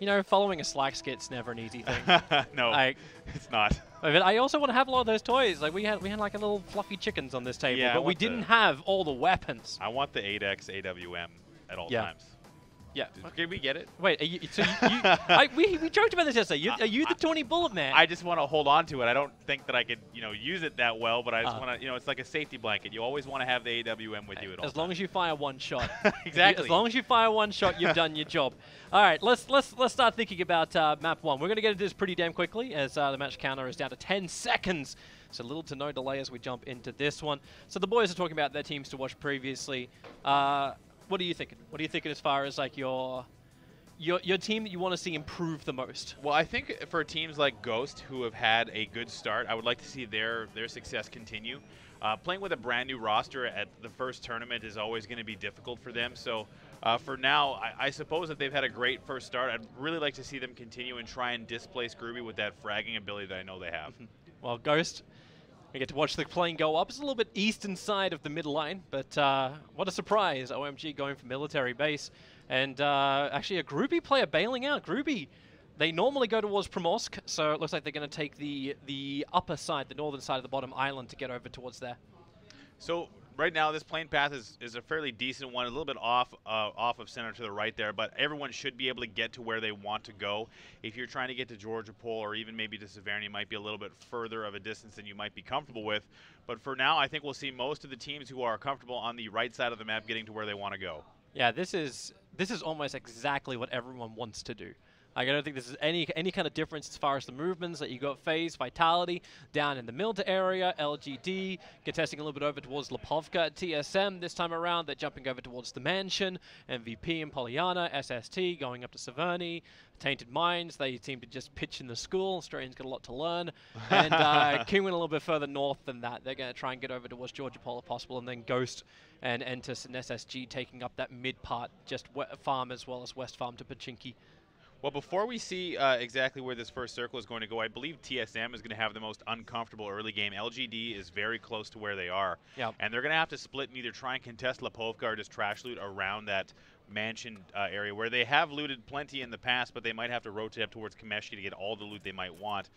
You know, following a Slack skit's never an easy thing. No, it's not. But I also want to have a lot of those toys. Like we had like a little fluffy chickens on this table, Yeah, but we didn't have all the weapons. I want the 8X AWM at all times. Yeah. Can we get it? Wait, we joked about this yesterday. Are you the 20 bullet man? I just want to hold on to it. I don't think that I could, use it that well, but I just want to, it's like a safety blanket. You always want to have the AWM with you at all As long as you fire one shot. Exactly. As long as you fire one shot, you've done your job. All right, let's start thinking about map 1. We're going to get into this pretty damn quickly as the match counter is down to 10 seconds. So little to no delay as we jump into this one. So the boys are talking about their teams to watch previously. What are you thinking? What are you thinking as far as like your team that you want to see improve the most? Well, I think for teams like Ghost, who have had a good start, I would like to see their success continue. Playing with a brand new roster at the first tournament is always going to be difficult for them. So for now, I suppose that they've had a great first start. I'd really like to see them continue and try and displace Groovy with that fragging ability that I know they have. Well, Ghost, we get to watch the plane go up. It's a little bit eastern side of the mid line, but what a surprise. OMG going for military base. And actually a Groovy player bailing out. Groovy, they normally go towards Primorsk, so it looks like they're going to take the upper side, the northern side of the bottom island to get over towards there. So right now, this plane path is a fairly decent one, a little bit off of center to the right there, but everyone should be able to get to where they want to go. If you're trying to get to Georgia Pole or even maybe to Severny, it might be a little bit further of a distance than you might be comfortable with. But for now, I think we'll see most of the teams who are comfortable on the right side of the map getting to where they want to go. Yeah, this is almost exactly what everyone wants to do. I don't think this is any kind of difference as far as the movements that you got. FaZe, Vitality down in the Milta area, LGD contesting a little bit over towards Lipovka at TSM this time around. They're jumping over towards the Mansion, MVP and Polyana, SST going up to Severny, Tainted Minds. They seem to just pitch in the school. Australians got a lot to learn. And Kingwin a little bit further north than that. They're going to try and get over towards Georgia Pole if possible, and then Ghost and Entus and SSG taking up that mid part, just farm as well as west farm to Pachinki. Well, before we see exactly where this first circle is going to go, I believe TSM is going to have the most uncomfortable early game. LGD is very close to where they are. Yep. And they're going to have to split and either try and contest Lipovka or just trash loot around that mansion area where they have looted plenty in the past, but they might have to rotate up towards Kameshi to get all the loot they might want.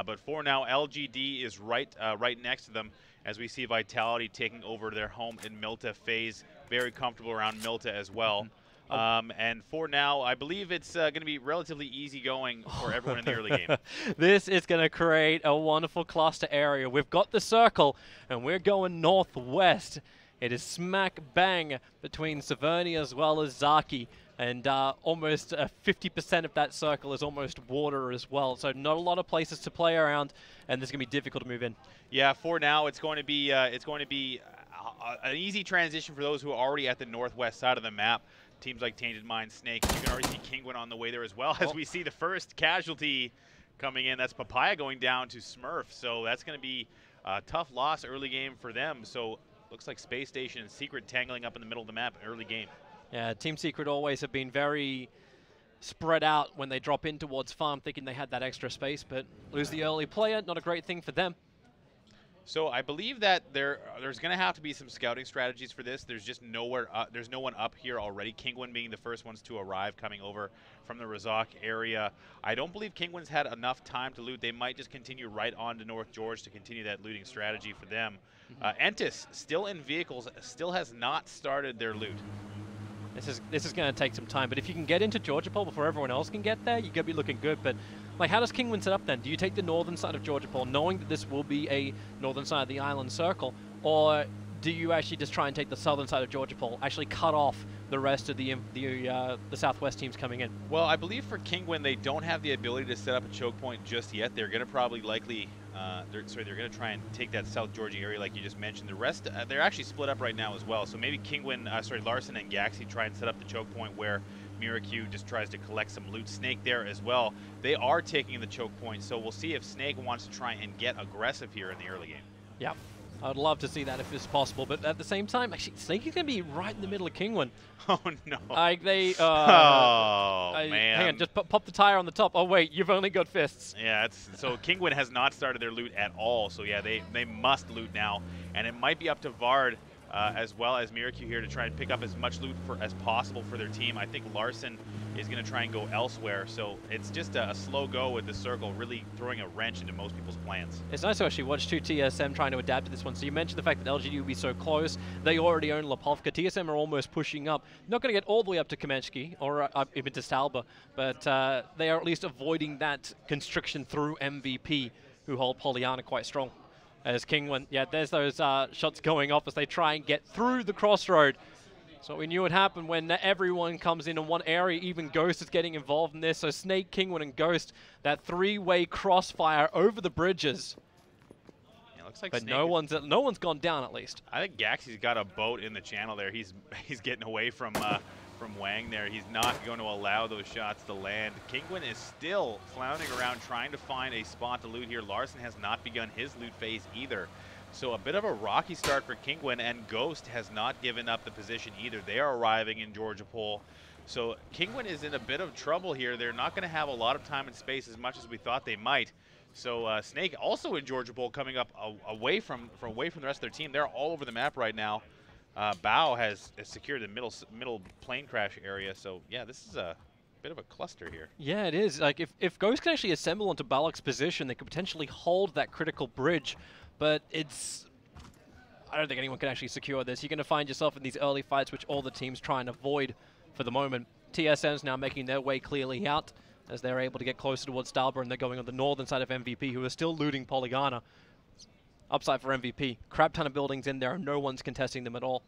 But for now, LGD is right next to them as we see Vitality taking over their home in Milta. FaZe very comfortable around Milta as well. And for now, I believe it's going to be relatively easy going for everyone in the early game. This is going to create a wonderful cluster area. We've got the circle, and we're going northwest. It is smack bang between Severny as well as Zaki. And almost 50% of that circle is almost water as well. So not a lot of places to play around, and this is going to be difficult to move in. Yeah, for now, it's going to be an easy transition for those who are already at the northwest side of the map. Teams like Tainted Mind, Snake, you can already see Kingwin on the way there as well, as we see the first casualty coming in. That's Papaya going down to Smurf, so that's going to be a tough loss early game for them. So looks like Space Station and Secret tangling up in the middle of the map early game. Yeah, Team Secret always have been very spread out when they drop in towards farm, thinking they had that extra space, but lose the early player, not a great thing for them. So I believe that there's going to have to be some scouting strategies for this. There's just nowhere. There's no one up here already. Kingwin being the first ones to arrive, coming over from the Razak area. I don't believe Kingwin's had enough time to loot. They might just continue right on to North George to continue that looting strategy for them. Entus still in vehicles, still has not started their loot. This is going to take some time, but if you can get into Georgia Pole before everyone else can get there, you're going to be looking good. But like, how does Kingwin set up then? Do you take the northern side of Georgia Pole, knowing that this will be a northern side of the island circle, or do you actually just try and take the southern side of Georgia Pole, actually cut off the rest of the southwest teams coming in? Well, I believe for Kingwin, they don't have the ability to set up a choke point just yet. They're going to probably likely, they're going to try and take that South Georgia area like you just mentioned. The rest, they're actually split up right now as well. So maybe Kingwin, Larson and Gaxi try and set up the choke point where Miracu just tries to collect some loot. Snake there as well. They are taking the choke point, so we'll see if Snake wants to try and get aggressive here in the early game. Yeah. I would love to see that if it's possible, but at the same time, actually, Snake is going to be right in the middle of Kingwin. Oh, no. Like, they... man. Hang on, just pop the tire on the top. Oh, wait, you've only got fists. Yeah, so Kingwin has not started their loot at all, so yeah, they must loot now. And it might be up to Vard as well as Miracle here to try and pick up as much loot as possible for their team. I think Larson is going to try and go elsewhere, so it's just a slow go with the circle, really throwing a wrench into most people's plans. It's nice to actually watch two TSM trying to adapt to this one. So you mentioned the fact that LGD will be so close. They already own Lipovka. TSM are almost pushing up. Not going to get all the way up to Kamensky or up even to Stalba, but they are at least avoiding that constriction through MVP, who hold Pollyanna quite strong. As Kingwin, yeah, there's those shots going off as they try and get through the crossroad. So we knew would happen when everyone comes in one area. Even Ghost is getting involved in this. So Snake, Kingwin, and Ghost, that three-way crossfire over the bridges. Yeah, looks like but Snake no one's gone down at least. I think Gaxy's got a boat in the channel there. He's getting away from Wang there. He's not going to allow those shots to land. Kingwin is still floundering around trying to find a spot to loot here. Larson has not begun his loot phase either. So a bit of a rocky start for Kingwin, and Ghost has not given up the position either. They are arriving in Georgia Pole. So Kingwin is in a bit of trouble here. They're not going to have a lot of time and space as much as we thought they might. So Snake also in Georgia Pole coming up away from the rest of their team. They're all over the map right now. Bao has secured the middle plane crash area, so yeah, this is a bit of a cluster here. Yeah, it is. Like if Ghost can actually assemble onto Balak's position, they could potentially hold that critical bridge, but I don't think anyone can actually secure this. You're going to find yourself in these early fights, which all the teams try and avoid for the moment. TSM's now making their way clearly out as they're able to get closer towards Stalber, and they're going on the northern side of MVP, who are still looting Polygana. Upside for MVP. Crap ton of buildings in there, and no one's contesting them at all.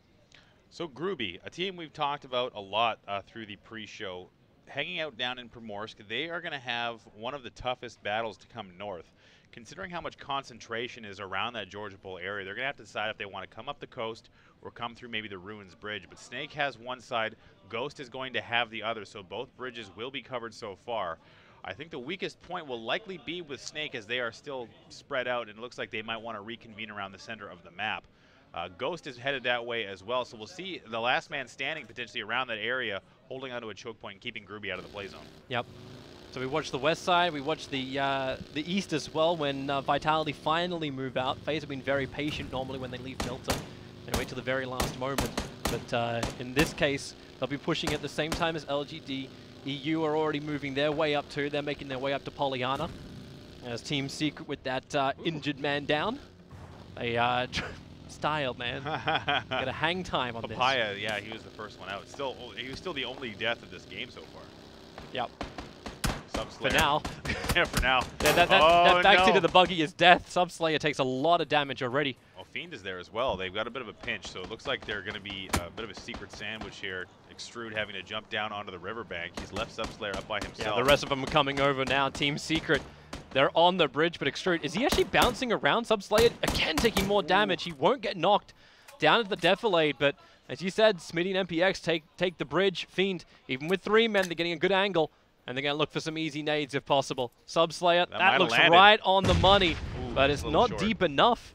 So Gruby, a team we've talked about a lot through the pre-show, hanging out down in Primorsk, they are going to have one of the toughest battles to come north. Considering how much concentration is around that Georgia Pole area, they're going to have to decide if they want to come up the coast or come through maybe the Ruins Bridge. But Snake has one side, Ghost is going to have the other, so both bridges will be covered so far. I think the weakest point will likely be with Snake, as they are still spread out, and it looks like they might want to reconvene around the center of the map. Ghost is headed that way as well, so we'll see the last man standing potentially around that area, holding onto a choke point and keeping Gruby out of the play zone. Yep. So we watched the west side, we watched the east as well when Vitality finally move out. FaZe have been very patient normally when they leave Delta. They wait till the very last moment. But in this case, they'll be pushing at the same time as LGD. EU are already moving their way up too. They're making their way up to Pollyanna. As Team Secret with that injured man down. They style, man. Got a hang time on this. Papaya, yeah, he was the first one out. He was still the only death of this game so far. Yep. Subslayer. For now. Yeah, for now. That backseat of the buggy is death. Subslayer takes a lot of damage already. Well, Fiend is there as well. They've got a bit of a pinch, so it looks like they're going to be a bit of a secret sandwich here. Extrude having to jump down onto the riverbank. He's left Subslayer up by himself. Yeah, the rest of them are coming over now. Team Secret, they're on the bridge, but Extrude, is he actually bouncing around? Subslayer again taking more damage. He won't get knocked down at the defilade, but as you said, Smitty and MPX take the bridge. Fiend, even with 3 men, they're getting a good angle. And they're going to look for some easy nades if possible. Subslayer, that looks right on the money. Ooh, but it's not short. Deep enough.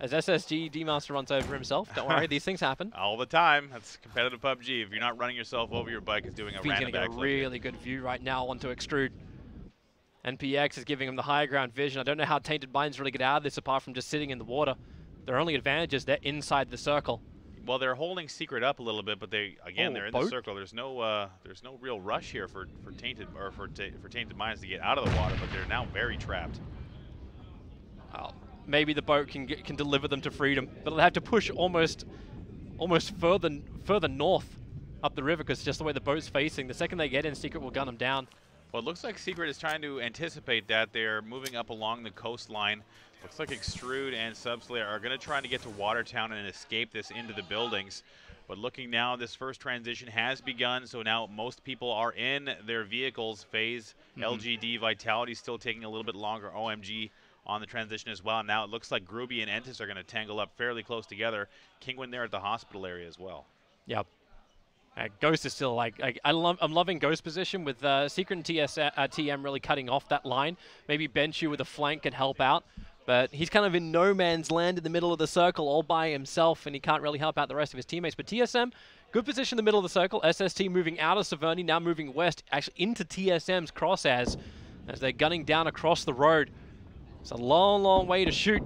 As SSG D-Master runs over himself. Don't worry, these things happen. All the time. That's competitive PUBG. If you're not running yourself over, your bike is doing a random backflip. He's going to get a really good view right now onto Extrude. NPX is giving him the higher ground vision. I don't know how Tainted Minds really get out of this apart from just sitting in the water. Their only advantage is they're inside the circle. Well, they're holding Secret up a little bit, but they're in the circle. There's no real rush here for Tainted Minds to get out of the water, but they're now very trapped. Well, maybe the boat can deliver them to freedom, but they'll have to push almost further north up the river because it's just the way the boat's facing. The second they get in, Secret will gun them down. Well, it looks like Secret is trying to anticipate that. They're moving up along the coastline. Looks like Extrude and Subslayer are going to try to get to Watertown and escape this into the buildings. But looking now, this first transition has begun, so now most people are in their vehicles. FaZe, LGD, Vitality still taking a little bit longer. OMG on the transition as well. Now it looks like Gruby and Entis are going to tangle up fairly close together. Kingwin there at the hospital area as well. Yep. Ghost is still I'm loving Ghost position with Secret and TM really cutting off that line. Maybe Benchu with a flank can help out. But he's kind of in no man's land in the middle of the circle all by himself, and he can't really help out the rest of his teammates. But TSM, good position in the middle of the circle. SST moving out of Severny, now moving west, actually into TSM's crosshairs as they're gunning down across the road. It's a long, long way to shoot.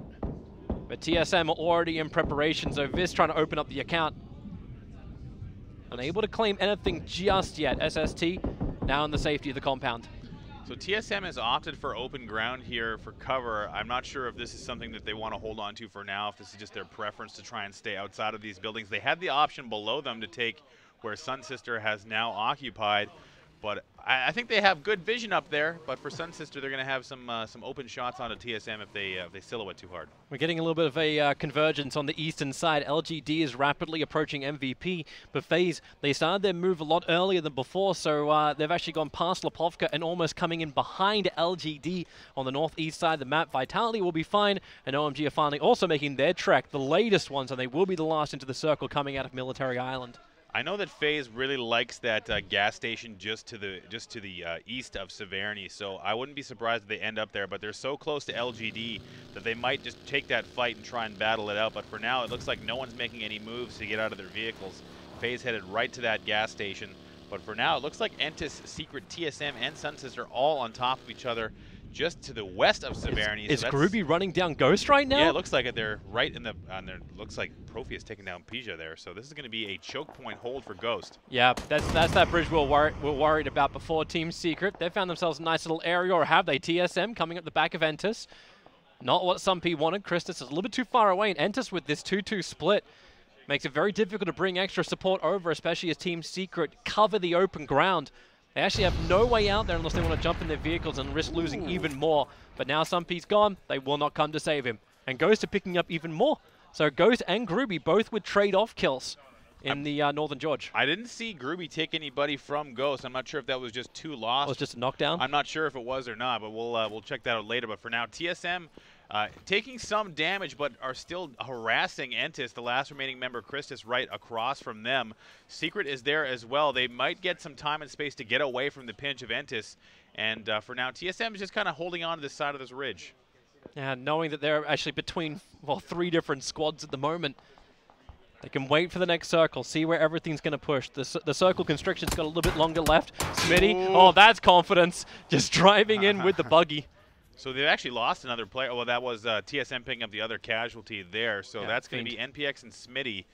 But TSM are already in preparation, so Viz trying to open up the account. Unable to claim anything just yet. SST now in the safety of the compound. So TSM has opted for open ground here for cover. I'm not sure if this is something that they want to hold on to for now, if this is just their preference to try and stay outside of these buildings. They had the option below them to take where Sun Sister has now occupied, but I think they have good vision up there. But for Sun Sister, they're going to have some open shots onto TSM if they silhouette too hard. We're getting a little bit of a convergence on the eastern side. LGD is rapidly approaching MVP, but FaZe, they started their move a lot earlier than before, so they've actually gone past Lipovka and almost coming in behind LGD on the northeast side of the map. Vitality will be fine, and OMG are finally also making their trek, the latest ones, and they will be the last into the circle coming out of Military Island. I know that FaZe really likes that gas station just to the east of Severny, so I wouldn't be surprised if they end up there. But they're so close to LGD that they might just take that fight and try and battle it out. But for now, it looks like no one's making any moves to get out of their vehicles. FaZe headed right to that gas station. But for now, it looks like Entis, Secret, TSM, and Sun Sister are all on top of each other just to the west of Severny. Is Groovy running down Ghost right now? Yeah, it looks like it. They're right in the looks like Profi is taking down PGL there. So this is going to be a choke point hold for Ghost. Yeah, that's that bridge we're worried about before. Team Secret, they found themselves a nice little area, or have they? TSM coming up the back of Entis. Not what some P wanted. Christus is a little bit too far away, and Entis with this 2-2 split makes it very difficult to bring extra support over, especially as Team Secret cover the open ground. They actually have no way out there unless they want to jump in their vehicles and risk losing even more. But now Sunpee's gone, they will not come to save him. And Ghost are picking up even more. So Ghost and Groovy both with trade-off kills in the Northern George. I didn't see Groovy take anybody from Ghost. I'm not sure if that was just two lost. It was just a knockdown? I'm not sure if it was or not, but we'll check that out later. But for now, TSM taking some damage, but are still harassing Entis, the last remaining member, Christus, right across from them. Secret is there as well. They might get some time and space to get away from the pinch of Entis. And for now, TSM is just kind of holding on to this side of this ridge. Yeah, knowing that they're actually between, well, 3 different squads at the moment. They can wait for the next circle, see where everything's going to push. The circle constriction's got a little bit longer left. Smitty, oh, that's confidence. Just driving in with the buggy. So they've actually lost another player. Well, that was TSM picking up the other casualty there. So yeah, that's going to be NPX and Smitty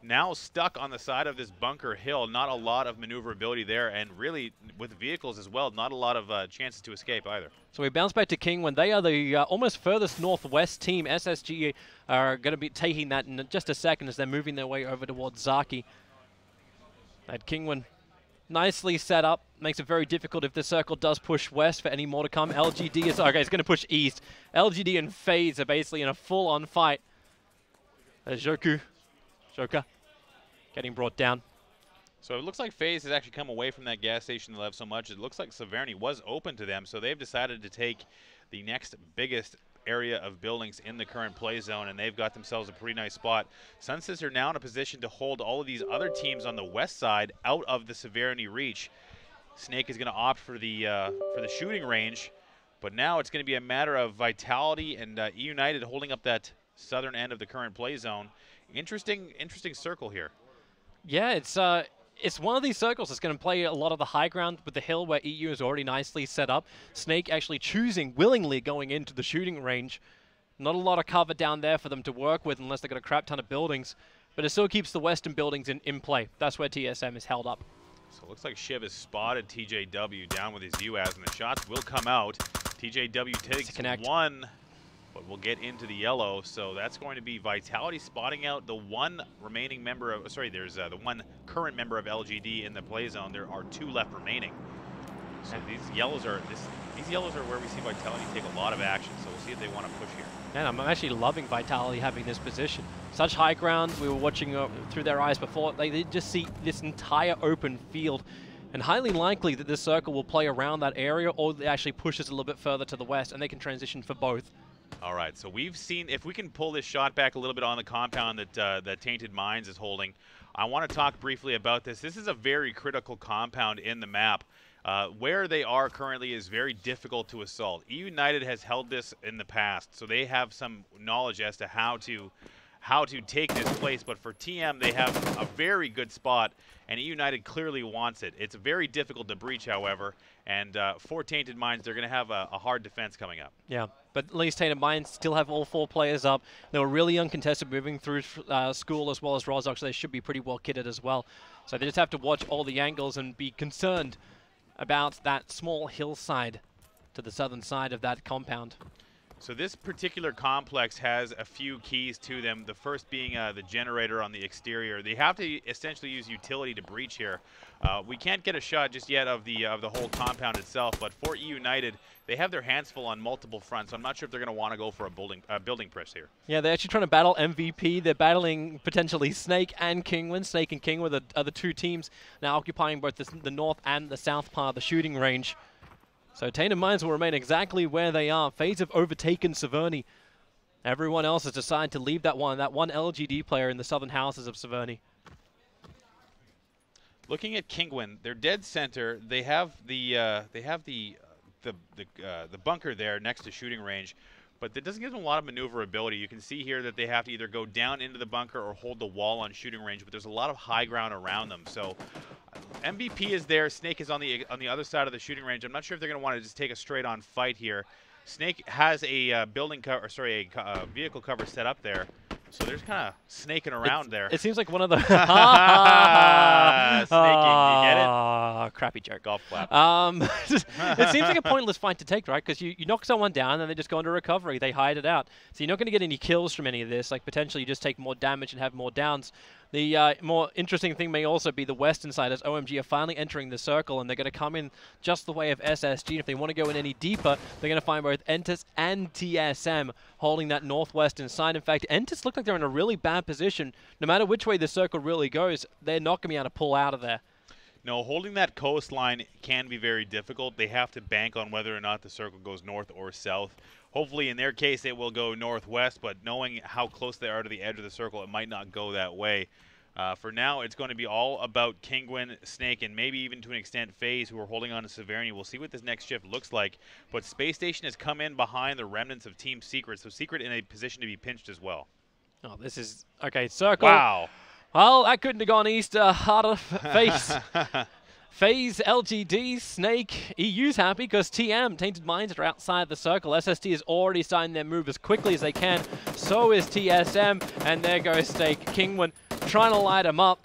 now stuck on the side of this bunker hill. Not a lot of maneuverability there, and really with vehicles as well, not a lot of chances to escape either. So we bounce back to King when they are the almost furthest northwest team. SSG are going to be taking that in just a second as they're moving their way over towards Zaki. That Kingwin nicely set up, makes it very difficult if the circle does push west for any more to come. LGD is, okay, it's going to push east. LGD and FaZe are basically in a full-on fight. Joka getting brought down. So it looks like FaZe has actually come away from that gas station they love so much. It looks like Severny was open to them, so they've decided to take the next biggest area of buildings in the current play zone, and they've got themselves a pretty nice spot. Sun Sister are now in a position to hold all of these other teams on the west side out of the Severny reach. Snake is going to opt for the shooting range, but now it's going to be a matter of Vitality and E United holding up that southern end of the current play zone. Interesting circle here. Yeah, it's one of these circles that's going to play a lot of the high ground with the hill where EU is already nicely set up. Snake actually choosing, willingly going into the shooting range. Not a lot of cover down there for them to work with unless they've got a crap ton of buildings. But it still keeps the western buildings in play. That's where TSM is held up. So it looks like Shiv has spotted TJW down with his UAS, and the shots will come out. TJW takes one, but we'll get into the yellow. So that's going to be Vitality spotting out the one remaining member of, sorry, there's the one current member of LGD in the play zone. There are 2 left remaining. So these yellows are where we see Vitality take a lot of action. So we'll see if they want to push here. And I'm actually loving Vitality having this position. Such high ground. We were watching through their eyes before. They just see this entire open field. And highly likely that this circle will play around that area, or it actually pushes a little bit further to the west, and they can transition for both. All right, so we've seen, if we can pull this shot back a little bit on the compound that Tainted Minds is holding, I want to talk briefly about this. This is a very critical compound in the map. Where they are currently is very difficult to assault. E United has held this in the past, so they have some knowledge as to how to how to take this place. But for TM, they have a very good spot, and E United clearly wants it. It's very difficult to breach, however, and for Tainted Minds, they're going to have a hard defense coming up. Yeah, but at least Tainted Minds still have all 4 players up. They were really uncontested moving through School as well as Rozok, so they should be pretty well kitted as well. So they just have to watch all the angles and be concerned about that small hillside to the southern side of that compound. So this particular complex has a few keys to them. The first being the generator on the exterior. They have to essentially use utility to breach here. We can't get a shot just yet of the whole compound itself, but for E United, they have their hands full on multiple fronts. So I'm not sure if they're going to want to go for a building press here. Yeah, they're actually trying to battle MVP. They're battling potentially Snake and Kingwin. Snake and Kingwin are the 2 teams now occupying both the north and the south part of the shooting range. So Tainted Minds will remain exactly where they are. FaZe have overtaken Severny. Everyone else has decided to leave that one LGD player in the southern houses of Severny. Looking at Kingwin, they're dead center. They have the bunker there next to shooting range, but that doesn't give them a lot of maneuverability. You can see here that they have to either go down into the bunker or hold the wall on shooting range, but there's a lot of high ground around them. So MVP is there. Snake is on the other side of the shooting range. I'm not sure if they're going to want to just take a straight-on fight here. Snake has a vehicle cover set up there, so they're just kind of snaking around there. It seems like one of the snaking. You get it? Crappy joke. Golf clap. It seems like a pointless fight to take, right? Because you knock someone down and they just go into recovery. They hide it out. So you're not going to get any kills from any of this. Like potentially you just take more damage and have more downs. The more interesting thing may also be the western side, as OMG are finally entering the circle, and they're going to come in just the way of SSG. If they want to go in any deeper, they're going to find both Entus and TSM holding that northwestern side. In fact, Entus look like they're in a really bad position. No matter which way the circle really goes, they're not going to be able to pull out of there. No, holding that coastline can be very difficult. They have to bank on whether or not the circle goes north or south. Hopefully, in their case, it will go northwest, but knowing how close they are to the edge of the circle, it might not go that way. For now, it's going to be all about Kingwin, Snake, and maybe even to an extent FaZe, who are holding on to Severny. We'll see what this next shift looks like. But Space Station has come in behind the remnants of Team Secret, so Secret in a position to be pinched as well. Oh, this is... Okay, circle. Wow. Well, that couldn't have gone east harder. FaZe. FaZe, LGD, Snake, EU's happy because TM, Tainted Minds, are outside the circle. SST is already starting their move as quickly as they can. So is TSM, and there goes Snake. Kingwin trying to light him up.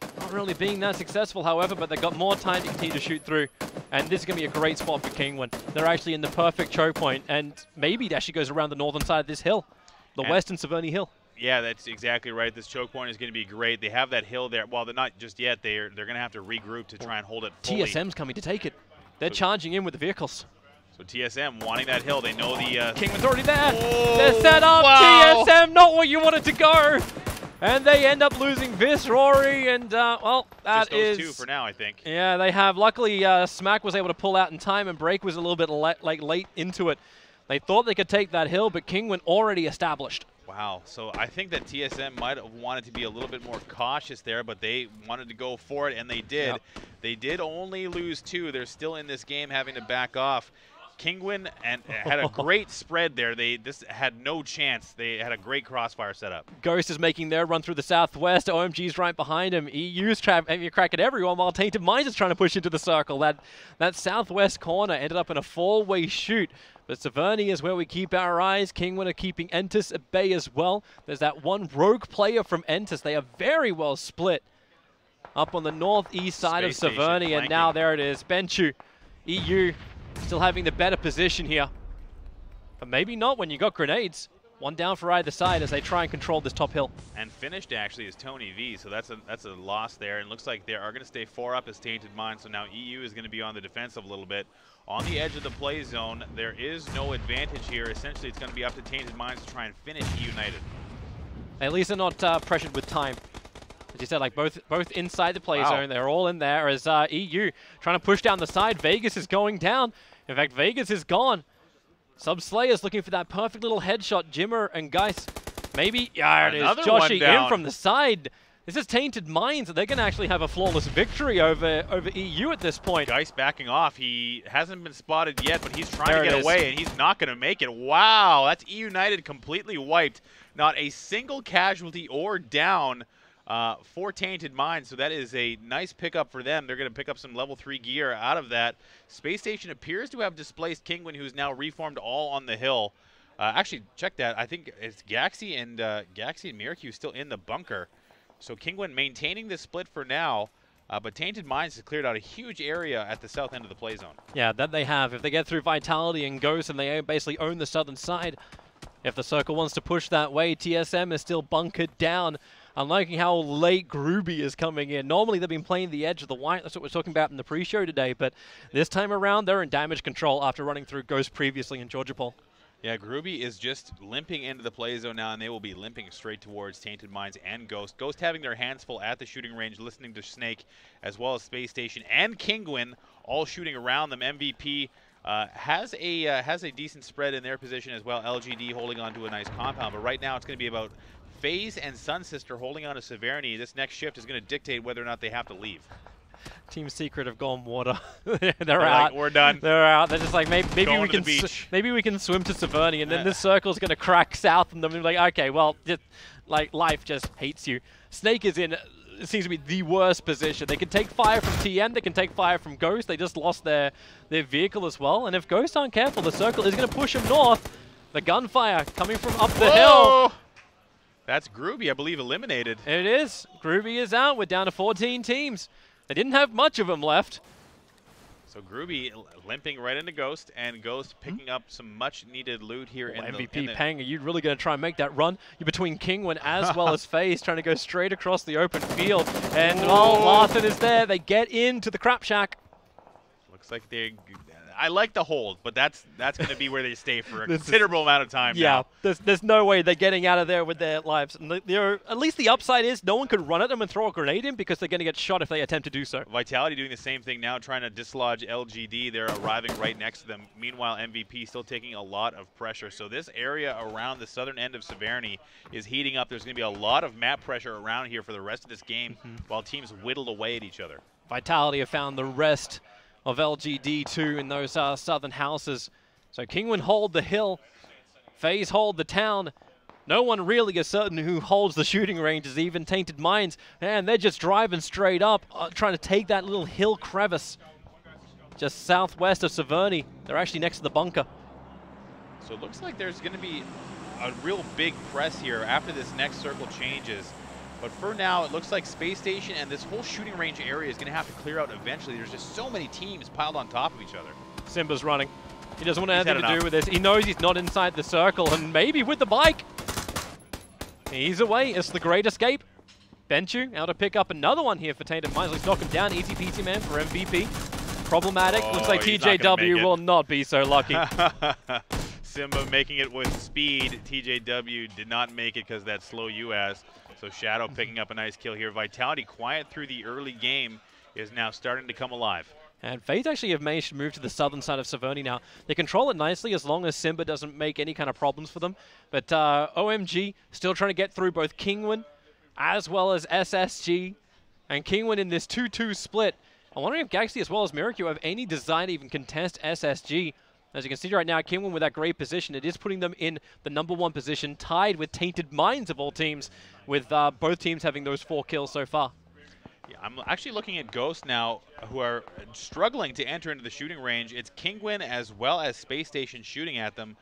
Not really being that successful, however, but they've got more time to continue to shoot through. And this is going to be a great spot for Kingwin. They're actually in the perfect choke point, and maybe it actually goes around the northern side of this hill, the western Severny Hill. Yeah, that's exactly right. This choke point is going to be great. They have that hill there. Well, they're not just yet. They're going to have to regroup to try and hold it fully. TSM's coming to take it. They're charging in with the vehicles. So TSM wanting that hill. They know the... Kingwin's already there. Oh, they're set up. wow. TSM, not where you wanted to go. And they end up losing Vis, Rory, and, well, that just those is... two for now, I think. Yeah, they have. Luckily, Smack was able to pull out in time, and Break was a little bit late into it. They thought they could take that hill, but Kingwin already established. Wow, so I think that TSM might have wanted to be a little bit more cautious there, but they wanted to go for it, and they did. Yep. They did only lose 2. They're still in this game having to back off. Kingwin had a great spread there. This had no chance. They had a great crossfire setup. Ghost is making their run through the southwest. OMG's right behind him. EU's cracking everyone while Tainted Minds is trying to push into the circle. That southwest corner ended up in a 4-way shoot. But Severny is where we keep our eyes. Kingwin are keeping Entus at bay as well. There's that one rogue player from Entus. They are very well split up on the northeast side of Severny. And now there it is. Benchu, EU, still having the better position here. But maybe not when you got grenades. One down for either side as they try and control this top hill. And finished actually is Tony V, so that's a loss there. And looks like they are going to stay 4 up as Tainted Minds. So now EU is going to be on the defensive a little bit. On the edge of the play zone, there is no advantage here. Essentially, it's going to be up to Tainted Minds to try and finish United. At least they're not pressured with time. As you said, like both inside the play zone, they're all in there. As EU trying to push down the side, Vegas is going down. In fact, Vegas is gone. Sub-Slayer's looking for that perfect little headshot. Jimmer and Geis, maybe, yeah, it is. Joshy in from the side. This is Tainted Minds. They're going to actually have a flawless victory over EU at this point. Geist backing off. He hasn't been spotted yet, but he's trying to get away, and he's not going to make it. Wow, that's E United completely wiped. Not a single casualty or down for Tainted Minds, so that is a nice pickup for them. They're going to pick up some level 3 gear out of that. Space Station appears to have displaced Kingwin, who's now reformed all on the hill. Actually, check that. I think it's Gaxi and Miracu still in the bunker. So Kingwin maintaining the split for now, but Tainted Minds has cleared out a huge area at the south end of the play zone. Yeah, that they have. If they get through Vitality and Ghost, and they basically own the southern side. If the circle wants to push that way, TSM is still bunkered down. I'm liking how late Groovy is coming in. Normally they've been playing the edge of the white. That's what we're talking about in the pre-show today. But this time around, they're in damage control after running through Ghost previously in Georgia Paul. Yeah, Groovy is just limping into the play zone now, and they will be limping straight towards Tainted Minds and Ghost. Ghost having their hands full at the shooting range, listening to Snake, as well as Space Station and Kingwin, all shooting around them. MVP has a decent spread in their position as well. LGD holding on to a nice compound, but right now it's going to be about FaZe and Sun Sister holding on to Severity. This next shift is going to dictate whether or not they have to leave. Team Secret have gone water. They're out. Like, we're done. They're out. They're just like, maybe we can swim to Severny, and then this circle's going to crack south, and they're like, okay, well, like life just hates you. Snake is in, it seems to be the worst position. They can take fire from TN, they can take fire from Ghost. They just lost their vehicle as well, and if Ghost aren't careful, the circle is going to push them north. The gunfire coming from up the hill. That's Groovy, I believe, eliminated. It is. Groovy is out. We're down to 14 teams. They didn't have much of them left. So Groovy limping right into Ghost, and Ghost picking up some much-needed loot here in MVP Pang, are you really going to try and make that run? You're between Kingwin as well as FaZe, trying to go straight across the open field. And Larson is there. They get into the crap shack. Looks like they... I like the hold, but that's going to be where they stay for a considerable amount of time now. There's no way they're getting out of there with their lives. And at least the upside is no one could run at them and throw a grenade in because they're going to get shot if they attempt to do so. Vitality doing the same thing now, trying to dislodge LGD. They're arriving right next to them. Meanwhile, MVP still taking a lot of pressure. So this area around the southern end of Severny is heating up. There's going to be a lot of map pressure around here for the rest of this game while teams whittle away at each other. Vitality have found the rest of LGD too in those southern houses. So Kingwin hold the hill, FaZe hold the town. No one really is certain who holds the shooting ranges, even Tainted Minds. And they're just driving straight up, trying to take that little hill crevice just southwest of Severny. They're actually next to the bunker. So it looks like there's going to be a real big press here after this next circle changes. But for now, it looks like Space Station and this whole shooting range area is going to have to clear out eventually. There's just so many teams piled on top of each other. Simba's running. He doesn't want anything to do with this. He knows he's not inside the circle, and maybe with the bike. He's away. It's the great escape. Benchu out to pick up another one here for Tainted Minds. Let's knock him down. Easy peasy, man, for MVP. Problematic. Looks like TJW will not be so lucky. Simba making it with speed. TJW did not make it because that slow UAS. So Shadow picking up a nice kill here. Vitality, quiet through the early game, is now starting to come alive. And FaZe actually have managed to move to the southern side of Severny now. They control it nicely as long as Simba doesn't make any kind of problems for them. But OMG still trying to get through both Kingwin as well as SSG. And Kingwin in this 2-2 split. I'm wondering if Gaxi as well as Miracu have any desire to even contest SSG. As you can see right now, Kingwin with that great position, it is putting them in the #1 position, tied with Tainted Minds of all teams, with both teams having those 4 kills so far. Yeah, I'm actually looking at Ghost now, who are struggling to enter into the shooting range. It's Kingwin as well as Space Station shooting at them.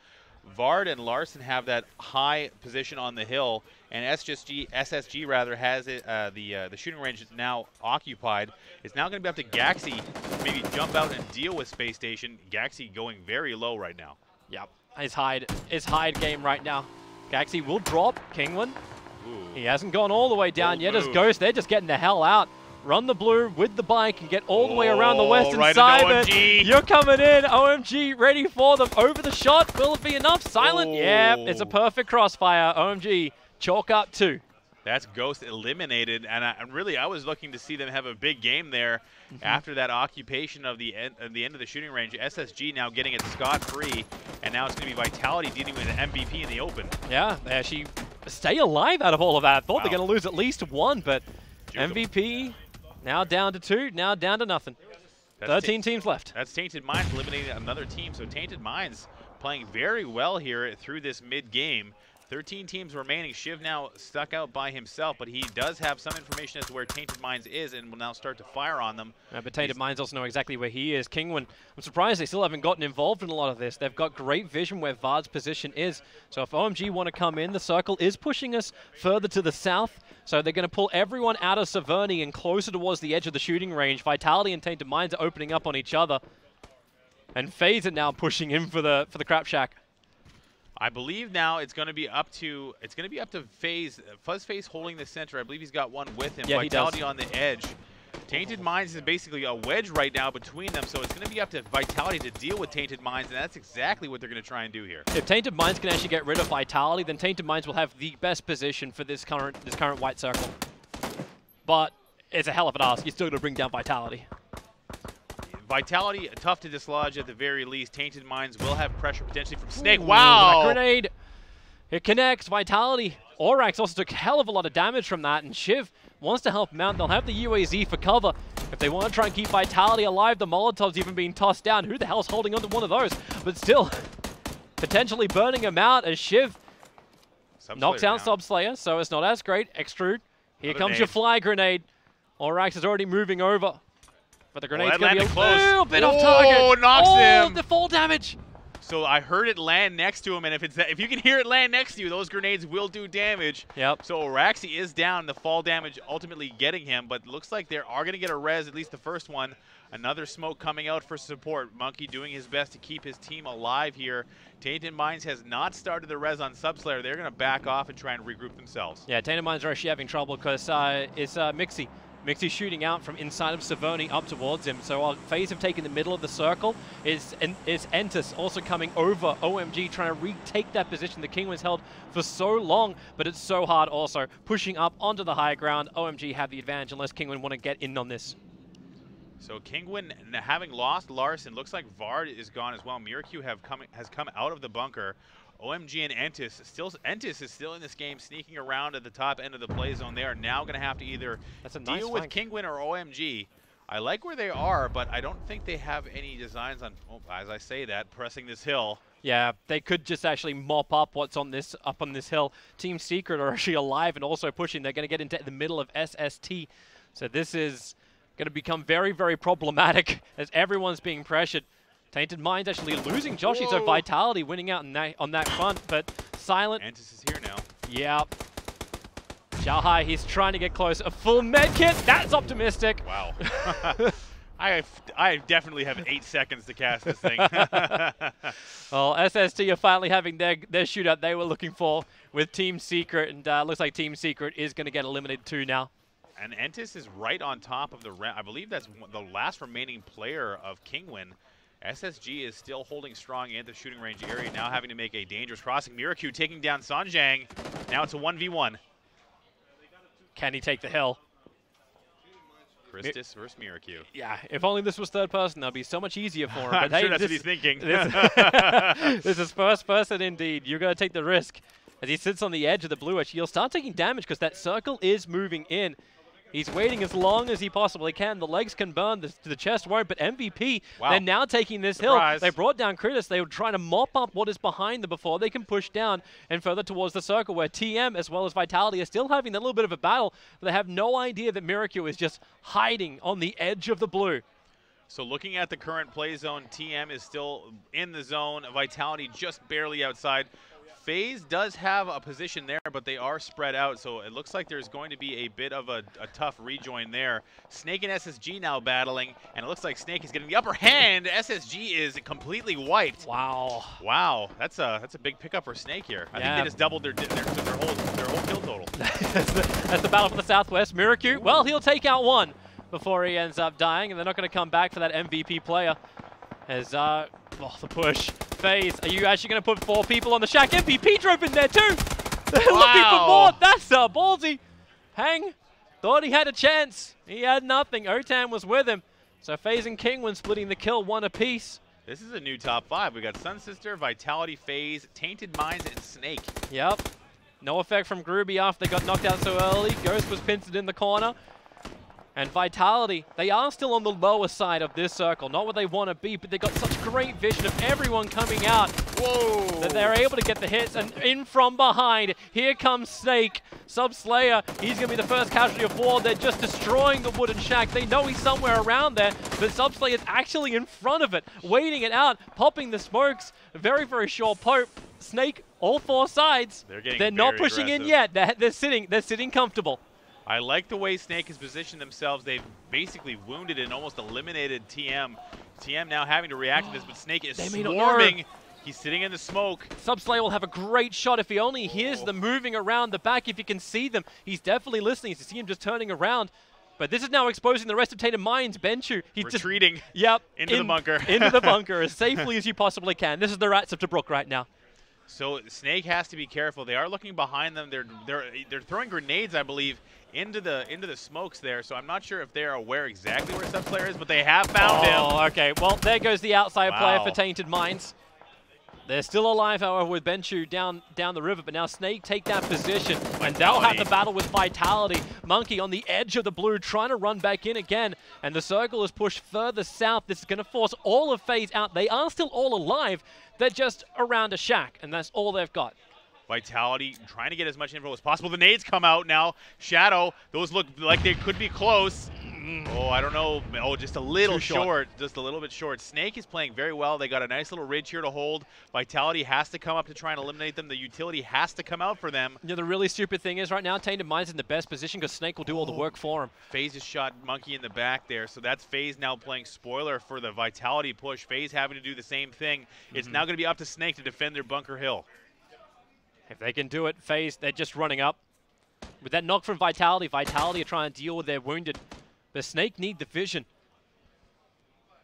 Vard and Larson have that high position on the hill, and SSG rather has it, the shooting range is now occupied. It's now going to be up to Gaxi to maybe jump out and deal with Space Station. Gaxi going very low right now. Yep, his hide game right now. Gaxi will drop Kingwin. Ooh. He hasn't gone all the way down yet as Ghost. They're just getting the hell out. Run the blue with the bike and get all the way around the western side of it. You're coming in. OMG ready for them. Over the shot. Will it be enough? Silent. Yeah, it's a perfect crossfire. OMG chalk up 2. That's Ghost eliminated. And I was looking to see them have a big game there after that occupation of the end of the shooting range. SSG now getting it scot-free. And now it's going to be Vitality dealing with an MVP in the open. Yeah, they actually stay alive out of all of that. Thought Wow. they're going to lose at least one, but Beautiful. MVP now down to 2, now down to nothing. That's 13 teams left. That's Tainted Minds eliminating another team. So Tainted Minds playing very well here through this mid-game. 13 teams remaining. Shiv now stuck out by himself, but he does have some information as to where Tainted Minds is and will now start to fire on them. But Tainted Minds also know exactly where he is. Kingwin, I'm surprised they still haven't gotten involved in a lot of this. They've got great vision where Vard's position is. So if OMG want to come in, the circle is pushing us further to the south. So they're going to pull everyone out of Saverni and closer towards the edge of the shooting range. Vitality and Tainted Minds are opening up on each other. And FaZe are now pushing in for the Crap Shack. I believe now it's going to be up to FaZe. FuzzFace holding the center. I believe he's got one with him. Yeah, Vitality he does. on the edge. Tainted Minds is basically a wedge right now between them, so it's going to be up to Vitality to deal with Tainted Minds, and that's exactly what they're going to try and do here. If Tainted Minds can actually get rid of Vitality, then Tainted Minds will have the best position for this current white circle. But it's a hell of an ask. You're still going to bring down Vitality. Vitality, tough to dislodge at the very least. Tainted Minds will have pressure potentially from Snake. Ooh, Wow! that grenade. It connects. Vitality. Orax also took a hell of a lot of damage from that, and Shiv wants to help him out. They'll have the UAZ for cover. If they want to try and keep Vitality alive, the Molotov's even being tossed down. Who the hell's holding onto one of those? But still, potentially burning him out as Shiv knocks out Subslayer, so it's not as great. Extrude. Here Another comes nade. your fly grenade. Orax is already moving over. But the grenade's that going to be a landed close. little bit off target. Oh, knocks him. The fall damage. So I heard it land next to him, and if you can hear it land next to you, those grenades will do damage. Yep. So Araxi is down, the fall damage ultimately getting him, but looks like they are going to get a res, at least the first one. Another smoke coming out for support. Monkey doing his best to keep his team alive here. Tainted Minds has not started the res on Subslayer. They're going to back off and try and regroup themselves. Yeah, Tainted Minds are actually having trouble because it's Mixie. Mixie's shooting out from inside of Saverni up towards him. So while FaZe have taken the middle of the circle, it's Entus also coming over OMG, trying to retake that position the Kingwin's held for so long, but it's so hard also. Pushing up onto the high ground, OMG have the advantage unless Kingwin want to get in on this. So Kingwin, having lost Larson, looks like Vard is gone as well. Miracu has come out of the bunker. OMG and Entus is still in this game, sneaking around at the top end of the play zone. They are now going to have to either deal with Kingwin or OMG. I like where they are, but I don't think they have any designs on, as I say that, pressing this hill. Yeah, they could just actually mop up what's on this hill. Team Secret are actually alive and also pushing. They're going to get into the middle of SST. So this is going to become very, very problematic as everyone's being pressured. Tainted Minds actually losing Joshi, so Vitality winning out on that front, but Silent. Entus is here now. Yeah. Xiaohai, he's trying to get close. A full med kit, that's optimistic. Wow. I definitely have 8 seconds to cast this thing. Well, SST are finally having their shootout they were looking for with Team Secret, and looks like Team Secret is going to get eliminated too now. And Entus is right on top of the I believe that's the last remaining player of Kingwin. SSG is still holding strong in the shooting range area, now having to make a dangerous crossing. Miracu taking down Sanjang. Now it's a 1v1. Can he take the hill? Christus versus Miracu. Yeah, if only this was third person, that'd be so much easier for him. I'm But sure hey, that's what he's thinking. This is first person indeed. You're going to take the risk. As he sits on the edge of the blue edge, he'll start taking damage because that circle is moving in. He's waiting as long as he possibly can. The legs can burn, the chest won't, but MVP, they're now taking this hill. They brought down Kritis. They were trying to mop up what is behind them before they can push down and further towards the circle where TM as well as Vitality are still having a little bit of a battle. But they have no idea that Miracu is just hiding on the edge of the blue. So looking at the current play zone, TM is still in the zone. Vitality just barely outside. FaZe does have a position there, but they are spread out, so it looks like there's going to be a bit of a tough rejoin there. Snake and SSG now battling, and it looks like Snake is getting the upper hand. SSG is completely wiped. Wow. Wow, that's a big pickup for Snake here. I think they just doubled their whole kill total. That's the battle for the Southwest. Miracu, well, he'll take out one before he ends up dying, and they're not going to come back for that MVP player. As, the push. FaZe, are you actually going to put 4 people on the shack? MVP drove in there too! They're looking for more! That's ballsy! Hang thought he had a chance. He had nothing. Otan was with him. So FaZe and Kingwin splitting the kill 1 apiece. This is a new top 5. We got Sun Sister, Vitality, FaZe, Tainted Minds, and Snake. Yep. No effect from Groovy after they got knocked out so early. Ghost was pincered in the corner. And Vitality, they are still on the lower side of this circle. Not where they want to be, but they've got such great vision of everyone coming out. Whoa! That they're able to get the hits. And in from behind, here comes Snake. Sub-Slayer, he's going to be the first casualty of war. They're just destroying the wooden shack. They know he's somewhere around there, but Sub-Slayer's actually in front of it, waiting it out, popping the smokes. Very, very short poke. Snake, all four sides. They're not pushing in yet. They're sitting comfortable. I like the way Snake has positioned themselves. They've basically wounded and almost eliminated TM. TM now having to react to this, but Snake is swarming. He's sitting in the smoke. Sub-Slayer will have a great shot if he only hears them moving around the back. If he can see them, he's definitely listening. You see him just turning around. But this is now exposing the rest of Tainted Minds. Benchu, he's retreating. Yep. Into the bunker. Into the bunker as safely as you possibly can. This is the Rats of Tobruk right now. So Snake has to be careful. They are looking behind them. They're throwing grenades, I believe, into the smokes there. So I'm not sure if they're aware exactly where Sub-Slayer is, but they have found him. Oh, okay. Well, there goes the outside player for Tainted Minds. They're still alive, however, with Benchu down the river, but now Snake take that position, and they'll have the battle with Vitality. Monkey on the edge of the blue, trying to run back in again, and the circle is pushed further south. This is going to force all of FaZe out. They are still all alive. They're just around a shack, and that's all they've got. Vitality trying to get as much info as possible. The nades come out now. Shadow, those look like they could be close. Oh, I don't know. Oh, just a little short. Just a little bit short. Snake is playing very well. They got a nice little ridge here to hold. Vitality has to come up to try and eliminate them. The utility has to come out for them. Yeah, the really stupid thing is right now, Tainted Minds in the best position because Snake will do all the work for him. FaZe has shot Monkey in the back there, so that's FaZe now playing spoiler for the Vitality push. FaZe having to do the same thing. It's now going to be up to Snake to defend their bunker hill. If they can do it, FaZe, they're just running up. With that knock from Vitality, Vitality are trying to deal with their wounded. The Snake need the vision.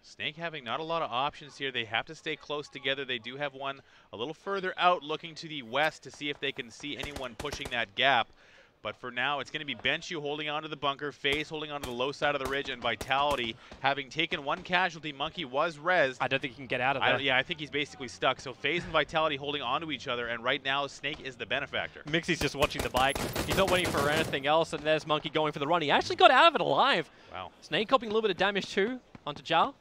Snake having not a lot of options here. They have to stay close together. They do have one a little further out looking to the west to see if they can see anyone pushing that gap. But for now, it's going to be Benchu holding onto the bunker, FaZe holding onto the low side of the ridge, and Vitality having taken one casualty. Monkey was rezzed. I don't think he can get out of there. Yeah, I think he's basically stuck. So FaZe and Vitality holding onto each other, and right now Snake is the benefactor. Mixie's just watching the bike. He's not waiting for anything else, and there's Monkey going for the run. He actually got out of it alive. Wow. Snake copying a little bit of damage too onto Jal.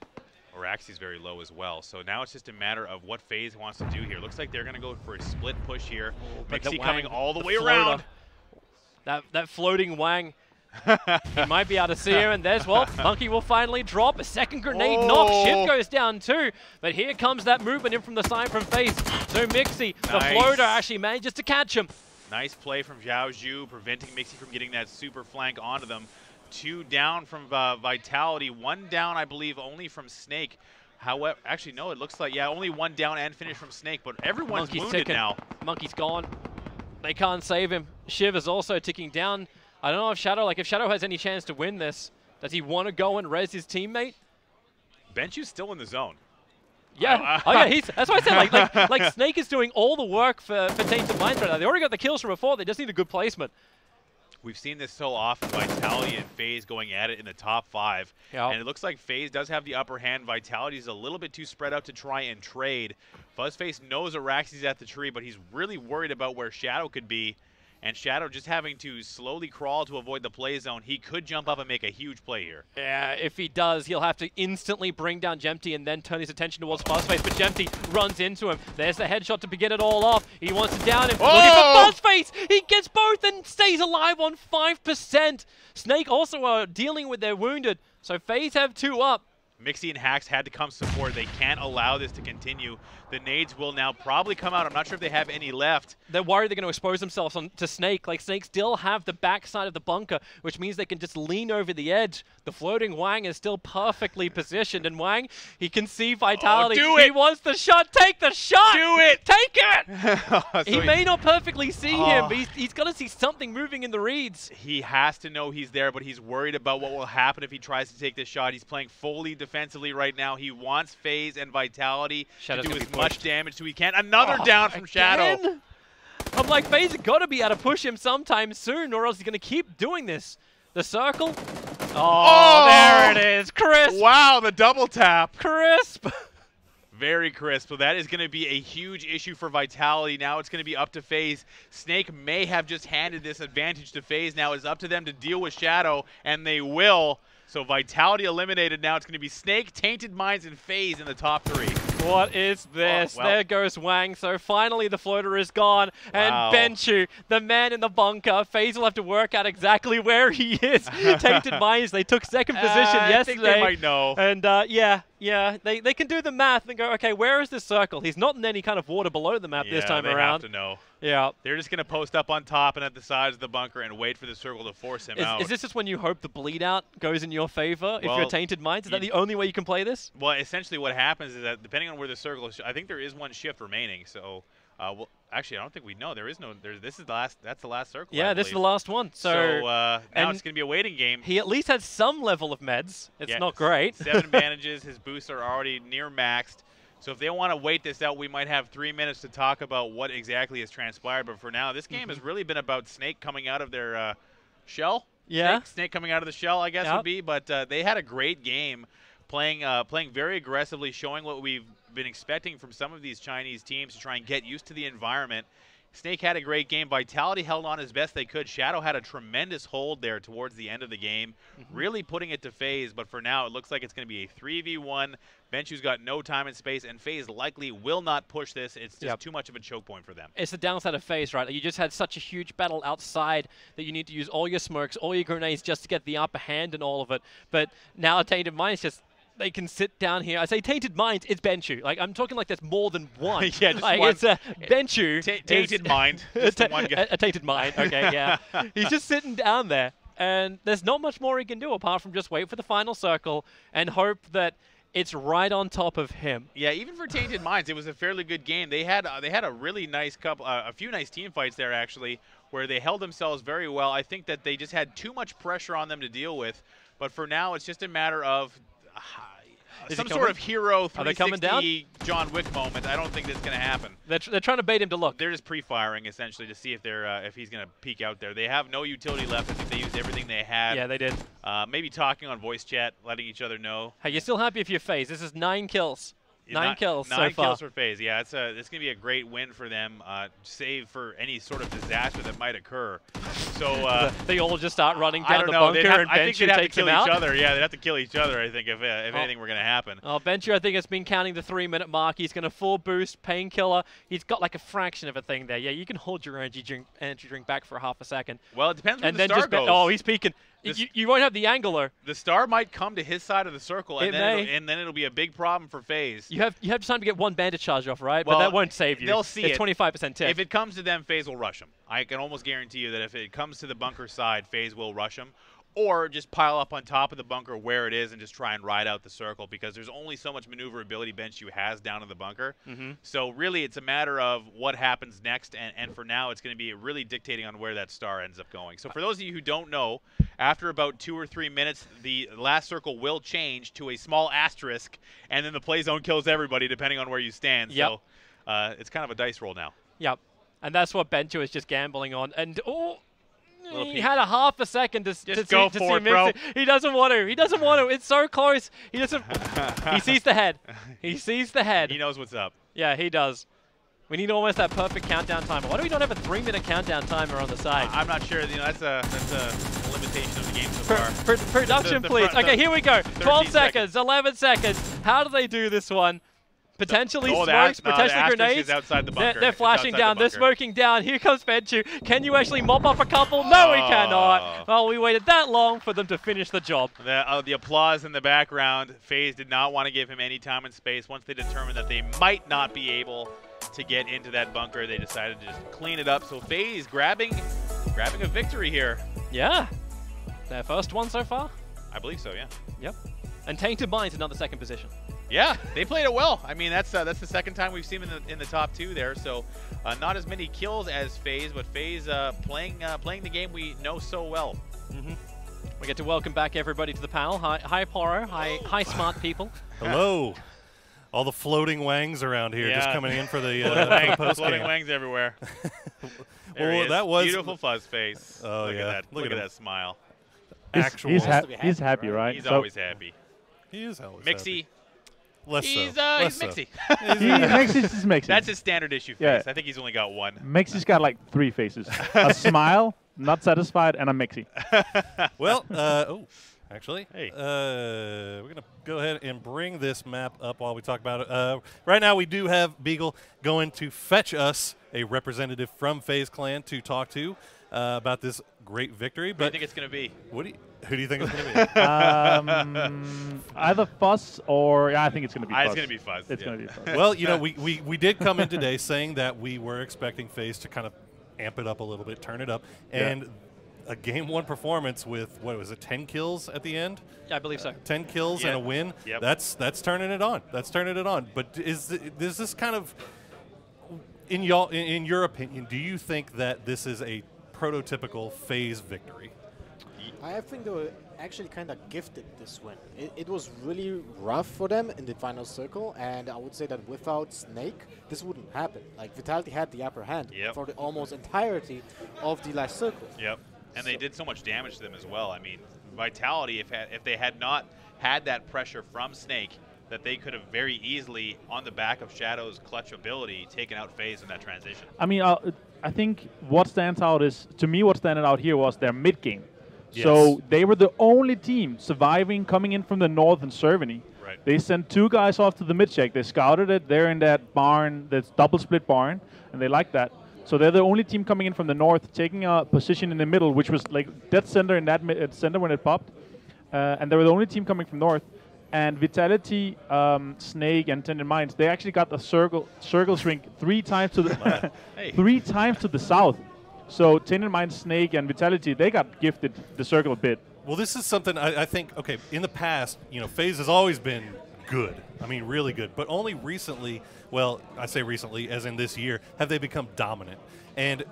Araxi's very low as well. So now it's just a matter of what FaZe wants to do here. Looks like they're going to go for a split push here. Mixie coming all the way around. That floating Wang, he might be able to see him, and there's, well, Monkey will finally drop. A second grenade knock, Shiv goes down too, but here comes that movement in from the side from FaZe. So Mixie, the floater actually manages to catch him. Nice play from Zhao Zhu, preventing Mixie from getting that super flank onto them. 2 down from Vitality, 1 down, I believe, only from Snake. However, actually, no, it looks like, yeah, only 1 down and finish from Snake, but everyone's wounded now. Monkey's gone. They can't save him. Shiv is also ticking down. I don't know if Shadow has any chance to win this. Does he want to go and res his teammate? Benchu's still in the zone. Yeah. Oh yeah, that's what I said. Like Snake is doing all the work for Tainted Minds right now. They already got the kills from before. They just need a good placement. We've seen this so often, Vitality and FaZe going at it in the top 5. Yep. And it looks like FaZe does have the upper hand. Vitality is a little bit too spread out to try and trade. Fuzzface knows Araxi's at the tree, but he's really worried about where Shadow could be. And Shadow just having to slowly crawl to avoid the play zone. He could jump up and make a huge play here. Yeah, if he does, he'll have to instantly bring down Jempty and then turn his attention towards Fuzzface. But Jempty runs into him. There's the headshot to begin it all off. He wants to down him. Oh! Looking for Fuzzface! He gets both and stays alive on 5%. Snake also dealing with their wounded. So FaZe have 2 up. Mixie and Hacks had to come support. They can't allow this to continue. The nades will now probably come out. I'm not sure if they have any left. They're worried they're going to expose themselves to Snake. Like, Snake still have the backside of the bunker, which means they can just lean over the edge. The floating Wang is still perfectly positioned, and Wang, he can see Vitality. Oh, do it! He wants the shot. Take the shot! Do it! Take it! He may not perfectly see him, but he's got to see something moving in the reads. He has to know he's there, but he's worried about what will happen if he tries to take this shot. He's playing fully defensively right now. He wants FaZe and Vitality to do as much damage as he can. Another down from Shadow. I'm like, FaZe has got to be able to push him sometime soon, or else he's going to keep doing this. The circle. Oh, there it is. Crisp. Wow, the double tap. Crisp. Very crisp. So that is going to be a huge issue for Vitality. Now it's going to be up to FaZe. Snake may have just handed this advantage to FaZe. Now it's up to them to deal with Shadow, and they will. So Vitality eliminated. Now it's going to be Snake, Tainted Minds, and FaZe in the top 3. What is this? Oh, well. There goes Wang. So finally the floater is gone. And Benchu, the man in the bunker. FaZe will have to work out exactly where he is. Tainted Minds, they took second position yesterday. I think they might know. And yeah, they can do the math and go, okay, where is this circle? He's not in any kind of water below the map this time around. Yeah, they have to know. Yeah. They're just going to post up on top and at the sides of the bunker and wait for the circle to force him out. Is this just when you hope the bleed out goes in your favor if you're Tainted Minds? Is that the only way you can play this? Well, essentially what happens is that depending on where the circle is, I think there is one shift remaining. So, well, actually, I don't think we know. There is no. This is the last. That's the last circle. Yeah, this is the last one. So now it's going to be a waiting game. He at least has some level of meds. It's not great. 7 bandages. His boosts are already near maxed. So if they want to wait this out, we might have 3 minutes to talk about what exactly has transpired. But for now, this game has really been about Snake coming out of their shell. Yeah. Snake coming out of the shell, I guess would be. But they had a great game, playing very aggressively, showing what we've been expecting from some of these Chinese teams to try and get used to the environment. Snake had a great game. Vitality held on as best they could. Shadow had a tremendous hold there towards the end of the game, really putting it to FaZe. But for now, it looks like it's going to be a 3v1. Benchu's got no time and space, and FaZe likely will not push this. It's just too much of a choke point for them. It's the downside of FaZe, right? You just had such a huge battle outside that you need to use all your smokes, all your grenades just to get the upper hand and all of it. But now Tainted Minds just... They can sit down here. I say Tainted Minds, it's Benchu. Like, I'm talking like there's more than one. Yeah, just like, one. It's Benchu. Tainted Mind. Just one guy. A Tainted Mind, okay, yeah. He's just sitting down there, and there's not much more he can do apart from just wait for the final circle and hope that it's right on top of him. Yeah, even for Tainted Minds, it was a fairly good game. They had a really nice a few nice team fights there, actually, where they held themselves very well. I think that they just had too much pressure on them to deal with. But for now, it's just a matter of... some sort of hero 360 John Wick moment. I don't think that's going to happen. They're trying to bait him to look. They're just pre-firing, essentially, to see if if he's going to peek out there. They have no utility left. I think they used everything they had. Yeah, they did. Maybe talking on voice chat, letting each other know. Hey, you're still happy if you're FaZe. This is 9 kills. 9 kills so far. 9 kills for FaZe. Yeah, it's going to be a great win for them, save for any sort of disaster that might occur. So they all just start running down the bunker, and Benchu takes them out. I think they'd have to kill each other. Yeah, they'd have to kill each other, I think, if anything were going to happen. Oh, Benchu, I think, has been counting the 3-minute mark. He's going to full boost, painkiller. He's got like a fraction of a thing there. Yeah, you can hold your energy drink back for half a second. Well, it depends where and the star goes. Oh, he's peeking. You won't have the angle, though. The star might come to his side of the circle, and then it'll be a big problem for FaZe. You have time to get one bandit charge off, right? Well, but that won't save you. They'll see it's 25% tip. If it comes to them, FaZe will rush them. I can almost guarantee you that if it comes to the bunker side, FaZe will rush them. Or just pile up on top of the bunker where it is and just try and ride out the circle, because there's only so much maneuverability Benchu has down in the bunker. So really it's a matter of what happens next, and for now it's going to be really dictating on where that star ends up going. So for those of you who don't know, after about 2 or 3 minutes, the last circle will change to a small asterisk, and then the play zone kills everybody depending on where you stand. So it's kind of a dice roll now. Yep. And that's what Benchu is just gambling on. And he had a half a second to go for it, bro. He doesn't want to. He doesn't want to. It's so close. He doesn't. He sees the head. He sees the head. He knows what's up. Yeah, he does. We need almost that perfect countdown timer. Why do we not have a 3-minute countdown timer on the side? I'm not sure. You know, that's a limitation of the game so far. Production, please. Okay, here we go. 12 seconds, 11 seconds. How do they do this one? Potentially smokes, potentially grenades. Outside the bunker. They're flashing down. They're smoking down. Here comes Benchu. Can you actually mop up a couple? No, we cannot. Well, we waited that long for them to finish the job. The applause in the background. FaZe did not want to give him any time and space. Once they determined that they might not be able to get into that bunker, they decided to just clean it up. So FaZe grabbing a victory here. Yeah. Their first one so far? I believe so, yeah. Yep. And Tainted Minds another second position. Yeah, they played it well. I mean, that's the second time we've seen them in the top 2 there. So not as many kills as FaZe, but FaZe playing the game we know so well. We get to welcome back everybody to the panel. Hi Poro. Hi smart people. Hello. All the floating wangs around here just coming in for the post floating wangs everywhere. Well, that was beautiful fuzz face. Oh, look at that. Look at that smile. Actual. He's happy, right? He's always happy. He is always Mixie. happy. Less He's so. Less he's so. mixy. Mexy's just mexy. That's his standard issue face. Yeah. I think he's only got one. Mexy's got like 3 faces: a smile, not satisfied, and a Mexy. Well, actually, Hey. we're going to go ahead and bring this map up while we talk about it. Right now, we do have Beagle going to fetch us a representative from FaZe Clan to talk to about this great victory. What do you But think it's going to be? who do you think it's going to Either Fuzz or I think it's going to be Fuzz. It's going to be Fuzz. It's yeah. going to be Fuzz. be? Well, you know, we did come in today saying that we were expecting FaZe to kind of amp it up a little bit, turn it up, and a game 1 performance with, what was it, 10 kills at the end? Yeah, I believe so. 10 kills and a win. Yep. That's turning it on. That's turning it on. But is this kind of, in your opinion, do you think that this is a prototypical FaZe victory? I think they were actually kind of gifted this win. It was really rough for them in the final circle, and I would say that without Snake, this wouldn't happen. Like, Vitality had the upper hand for the almost entirety of the last circle. Yep. And they did so much damage to them as well. I mean, Vitality, if they had not had that pressure from Snake, that they could have very easily, on the back of Shadow's clutch ability, taken out FaZe in that transition. I mean, I think what stands out is, to me, what stands out here was their mid game. Yes. So they were the only team surviving, coming in from the north in Cerveny. Right. They sent 2 guys off to the mid check. They scouted it. They're in that barn, that double split barn, and they like that. So they're the only team coming in from the north, taking a position in the middle, which was like dead center in that center when it popped. And they were the only team coming from north. And Vitality, Snake, and Tended Minds, they actually got the circle shrink 3 times to the 3 times to the south. So Tended Minds, Snake, and Vitality, they got gifted the circle a bit. Well, this is something I think, okay, in the past, you know, FaZe has always been good. I mean, really good. But only recently, well, I say recently, as in this year, have they become dominant. And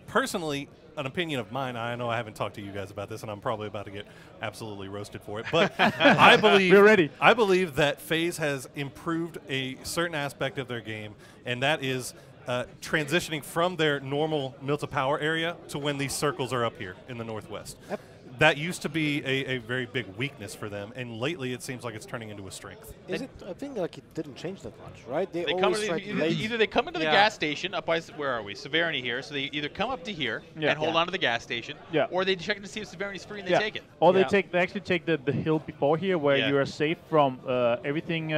personally, an opinion of mine, I know I haven't talked to you guys about this, and I'm probably about to get absolutely roasted for it, but I believe We're ready. I believe that FaZe has improved a certain aspect of their game, and that is transitioning from their normal Milta Power area to when these circles are up here in the northwest. Yep. That used to be a very big weakness for them, and lately it seems like it's turning into a strength. Is it? I think like it didn't change that much, right? They come always into tried to late. either they come into the gas station up by, where are we? Severity here. So they either come up to here and hold on to the gas station, or they check to see if Severity's free and they take it. Or they actually take the hill before here, where you are safe from everything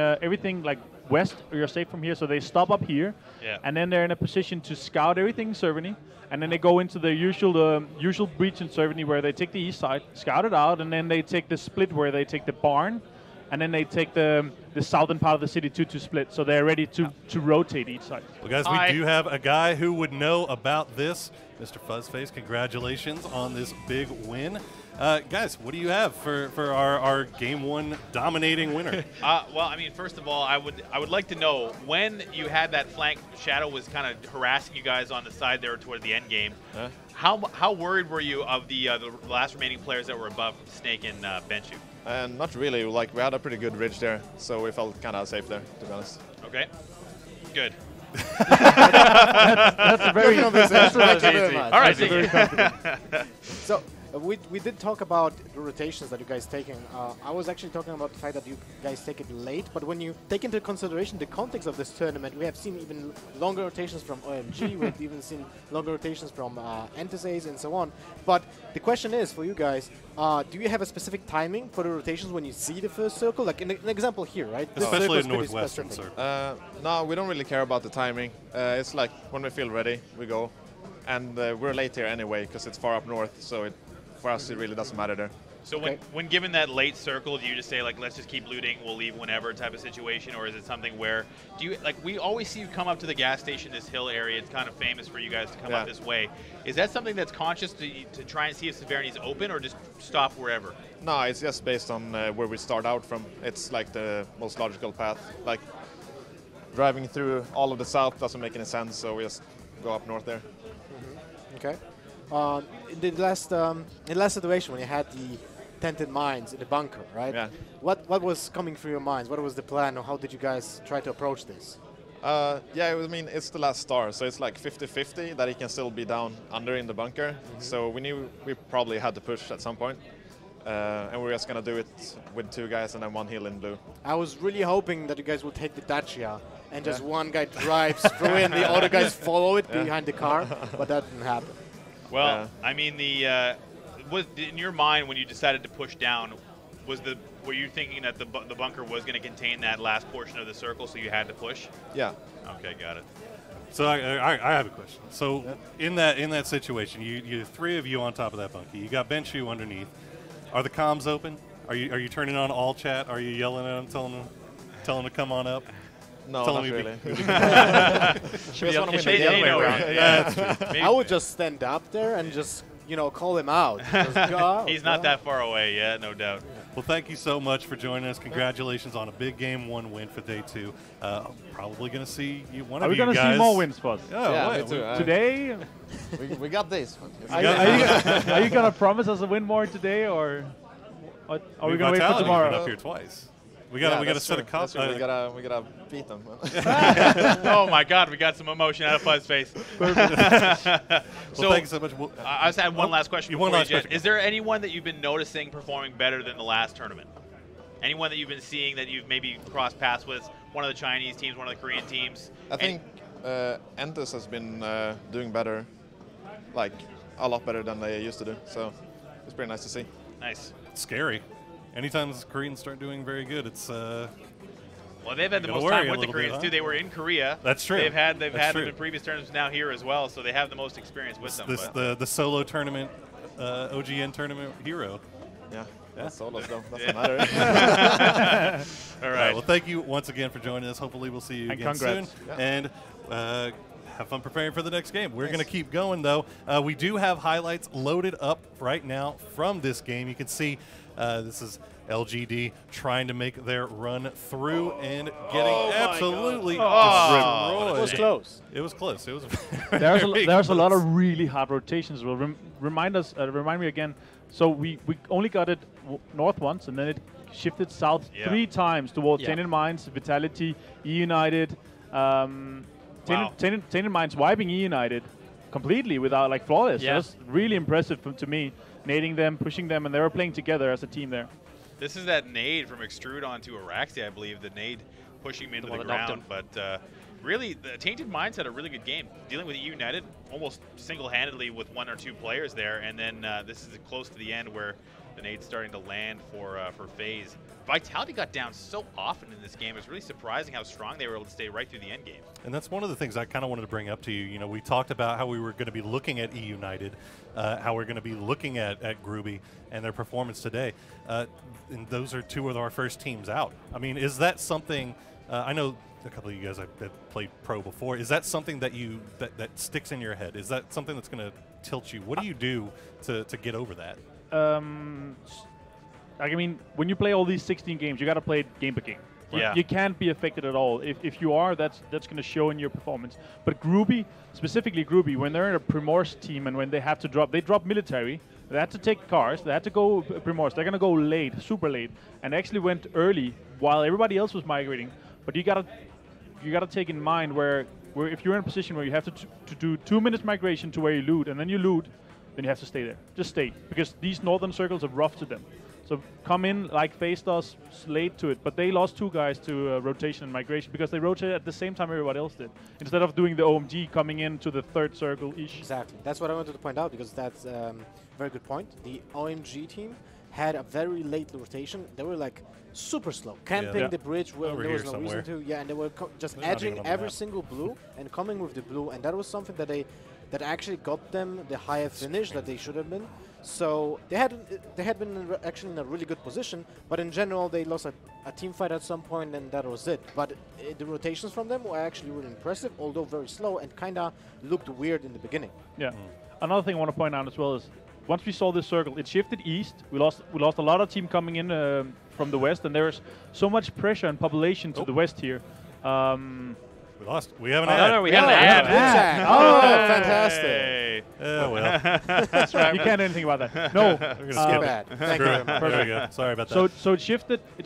like west. You're safe from here, so they stop up here, and then they're in a position to scout everything in Cerveny, and then they go into the usual breach in Cerveny, where they take the east side, scout it out, and then they take the split, where they take the barn, and then they take the southern part of the city to split, so they're ready to rotate each side. Well, guys, we do have a guy who would know about this. Mr. Fuzzface, congratulations on this big win. Guys, what do you have for our Game 1 dominating winner? Well, I mean, first of all, I would like to know, when you had that flank, Shadow was kind of harassing you guys on the side there toward the end game. How worried were you of the last remaining players that were above Snake and Benchu? Not really. Like, we had a pretty good ridge there, so we felt kind of safe there, to be honest. Okay, good. That's a very Thank you very much. All right, thank you. So we did talk about the rotations that you guys taking. I was actually talking about the fact that you guys take it late, but when you take into consideration the context of this tournament, we have seen even longer rotations from OMG, we've even seen longer rotations from Entisays and so on. But the question is, for you guys, do you have a specific timing for the rotations when you see the first circle? Like in an example here, right? This Especially circle's in pretty Northwestern specific. Circle. No, we don't really care about the timing. It's like, when we feel ready, we go. And we're late here anyway, because it's far up north, so for us, it really doesn't matter there. So when given that late circle, do you just say, like, let's just keep looting, we'll leave whenever type of situation, or is it something where, we always see you come up to the gas station, this hill area, it's kind of famous for you guys to come up this way. Is that something that's conscious to try and see if Severity's open, or just stop wherever? No, it's just based on where we start out from. It's like the most logical path. Like, driving through all of the south doesn't make any sense, so we just go up north there. Okay. In the last situation when you had the tented mines in the bunker, right? Yeah. What was coming through your minds? What was the plan, or how did you guys try to approach this? Yeah, I mean, it's the last star, so it's like 50-50 that he can still be down under in the bunker. So we knew we probably had to push at some point. and we're just gonna do it with 2 guys and then 1 heal in blue. I was really hoping that you guys would take the Dacia and just one guy drives through and the other guys follow it behind the car, but that didn't happen. Well, I mean, was in your mind when you decided to push down, were you thinking that the bunker was going to contain that last portion of the circle, so you had to push? Yeah. Okay, got it. So I have a question. So in that situation, you 3 of you on top of that bunker. You got Benshu underneath. Are the comms open? Are you turning on all chat? Are you yelling at them, telling them to come on up? No, Telling not me really. Yeah, I would just stand up there and just, call him out. Just go out. He's not that far away, yeah, no doubt. Well, thank you so much for joining us. Congratulations on a big game 1 win for day 2. Probably going to see one Are of we you guys. going to see more wins for us? Oh, Yeah, wait, me too. Today? we got this. Are you going to promise us a win more today, or are we going to wait for Vitality's tomorrow? been up here twice. We got to set a cup. cup. We gotta beat them. Oh my God, we got some emotion out of Fuzz's face. Well, So thanks so much. I just had one last question. One before last you jet. question. Is there anyone that you've been noticing performing better than the last tournament? Anyone that you've been seeing that you've maybe crossed paths with? One of the Chinese teams, one of the Korean teams? I think Entus has been doing better, like a lot better than they used to do. So it's pretty nice to see. Nice. Scary. Anytime the Koreans start doing very good, it's Well, they've had the gotta most worry time a with the little bit, Koreans huh? too. They were in Korea. That's true. They've had That's them true. in previous tournaments, now here as well. So they have the most experience with them. but- the solo tournament, OGN tournament hero. Yeah, Yeah. that's solos though. Doesn't Yeah. matter. All right. Well, thank you once again for joining us. Hopefully, we'll see you And again soon. congrats. Yeah. And have fun preparing for the next game. We're going to keep going, though. We do have highlights loaded up right now from this game. You can see this is LGD trying to make their run through and getting absolutely destroyed. It was close. It was close. It was There's a lot of really hard rotations. Well, remind me again. So we only got it north once, and then it shifted south 3 times towards Tainted Minds, Vitality, E United. Tainted Minds wiping E United completely without flawless. Yeah. That's really impressive to me. Nading them, pushing them, and they were playing together as a team there. This is that nade from Extrude onto Araxi, I believe. The nade pushing him into the one that knocked ground. But really, the Tainted Minds had a really good game. Dealing with E United almost single-handedly with 1 or 2 players there. And then this is close to the end where the nade's starting to land for FaZe. Vitality got down so often in this game. It's really surprising how strong they were able to stay right through the end game. And that's one of the things I kind of wanted to bring up to you. You know, we talked about how we were going to be looking at E United, how we're going to be looking at Groovy and their performance today. And those are 2 of our first teams out. I mean, is that something? I know a couple of you guys have played pro before. Is that something that that sticks in your head? Is that something that's going to tilt you? What do you do to get over that? I mean, when you play all these 16 games, you got to play game by game. Yeah. You can't be affected at all. If you are, that's going to show in your performance. But Groovy, specifically Groovy, when they're in a Primorse team and when they have to drop military. They had to take cars. They had to go Primorse. They're going to go late, super late, and actually went early while everybody else was migrating. But you gotta take in mind where if you're in a position where you have to do 2 minutes migration to where you loot, and then you loot, then you have to stay there. Just stay, because these northern circles are rough to them. So come in like FaZe does late to it, but they lost 2 guys to rotation and migration because they rotated at the same time everybody else did. Instead of doing the OMG coming into the 3rd circle-ish. Exactly. That's what I wanted to point out, because that's a very good point. The OMG team had a very late rotation. They were super slow, camping the bridge where Over there was here no reason to. Yeah, and they were just They're not edging even on the every map. single blue and coming with the blue, and that was something that actually got them the higher finish that they should have been. So they had been actually in a really good position, but in general they lost a team fight at some point, and that was it. But the rotations from them were actually really impressive, although very slow and kind of looked weird in the beginning. Yeah. Another thing I want to point out as well is once we saw this circle, it shifted east. We lost a lot of team coming in from the west, and there's so much pressure and population to the west here. We lost. We have an No, ad. no, we have an ad. Oh, fantastic! Hey. Oh, well. That's right. You can't do anything about that. No. We're gonna Skip skip ad. Thank you very much. There we go. Sorry about that. So it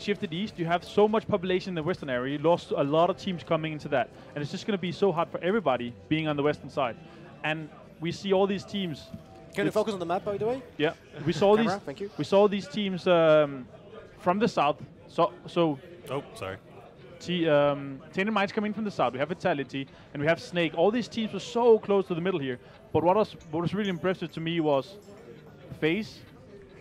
shifted east. You have so much population in the western area. You lost a lot of teams coming into that, and it's just going to be so hard for everybody being on the western side. And we see all these teams Can you focus on the map, by the way? Yeah, we saw Camera, these. thank you. We saw these teams from the south. So Oh, sorry. Tainted Minds coming from the south. We have Vitality and we have Snake. All these teams were so close to the middle here. But what was really impressive to me was FaZe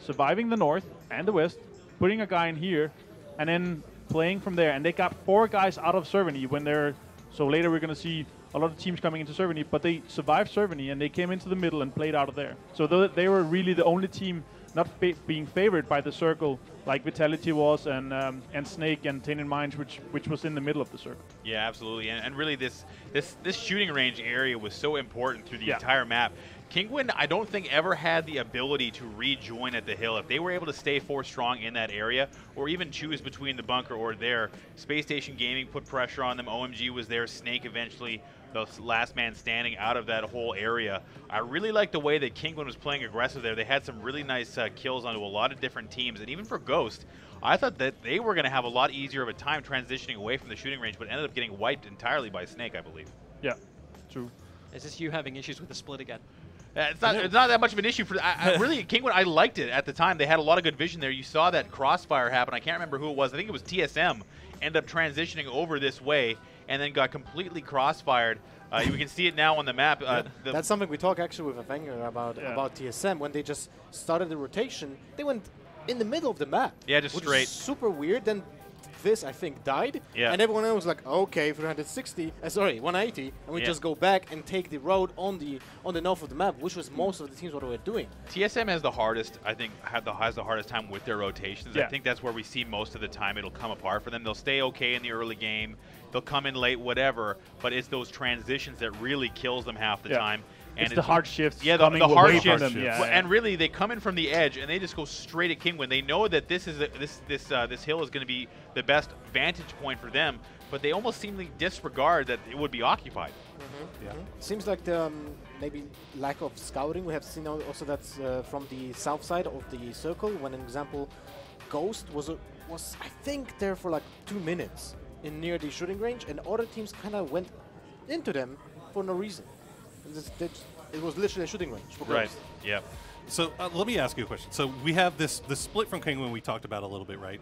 surviving the north and the west, putting a guy in here, and then playing from there. And they got 4 guys out of Cerveny when they're. So later we're going to see a lot of teams coming into Cerveny, but they survived Cerveny and they came into the middle and played out of there. So they were really the only team not being favored by the circle like Vitality was and Snake and Tainted Minds, which was in the middle of the circle. Yeah, absolutely. And really this shooting range area was so important through the entire map. Kinguin, I don't think ever had the ability to rejoin at the hill. If they were able to stay 4 strong in that area, or even choose between the bunker or there, Space Station Gaming put pressure on them. OMG was there. Snake eventually, the last man standing out of that whole area. I really like the way that Kinguin was playing aggressive there. They had some really nice kills onto a lot of different teams, and even for Ghost, I thought that they were going to have a lot easier of a time transitioning away from the shooting range, but ended up getting wiped entirely by Snake, I believe. Yeah, true. Is this you having issues with the split again? It's not that much of an issue for really Kinguin. I liked it at the time. They had a lot of good vision there. You saw that crossfire happen. I can't remember who it was. I think it was TSM. Ended up transitioning over this way and then got completely crossfired. You can see it now on the map. That's something we talk actually with Avenger about TSM. When they just started the rotation, they went in the middle of the map. Yeah, just which straight. Is super weird. Then this, I think, died. Yeah. And everyone else was like, okay, 180, and we just go back and take the road on the north of the map, which was most of the teams what we were doing. TSM has the hardest, I think, has the hardest time with their rotations. I think that's where we see most of the time it'll come apart for them. They'll stay okay in the early game. They'll come in late, whatever, but it's those transitions that really kills them half the time. And it's the hard shifts. Yeah, the hard shifts. Yeah, and really, they come in from the edge and they just go straight at Kinguin. They know that this is this hill is going to be the best vantage point for them, but they almost seem to disregard that it would be occupied. Seems like the maybe lack of scouting. We have seen also that's from the south side of the circle. When, an example, Ghost was I think there for like 2 minutes in near the shooting range, and other teams kind of went into them for no reason. It was literally a shooting range for Ghost. Right. Yeah. So let me ask you a question. So we have this split from Kinguin we talked about a little bit, right?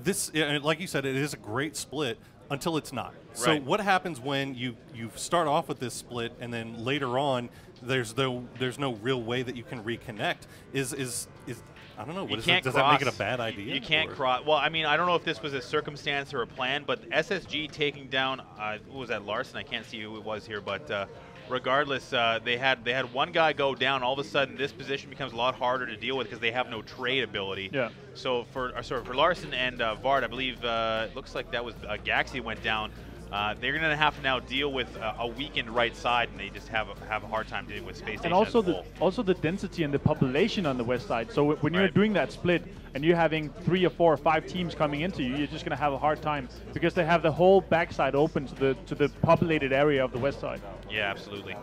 This, like you said, it is a great split until it's not. So what happens when you start off with this split and then later on there's no real way that you can reconnect? Is I don't know. Does that make it a bad idea? You can't cross. Well, I mean, I don't know if this was a circumstance or a plan, but SSG taking down, what was that, Larson? I can't see who it was here, but regardless, they had one guy go down. All of a sudden, this position becomes a lot harder to deal with because they have no trade ability. Yeah. So for Larson and Vard, I believe it looks like that was Gaxi went down. They're going to have to now deal with a weakened right side, and they just have a hard time dealing with Space Station. And also the density and the population on the west side. So when you're doing that split and you're having 3 or 4 or 5 teams coming into you, you're just going to have a hard time because they have the whole backside open to the populated area of the west side. Yeah, absolutely.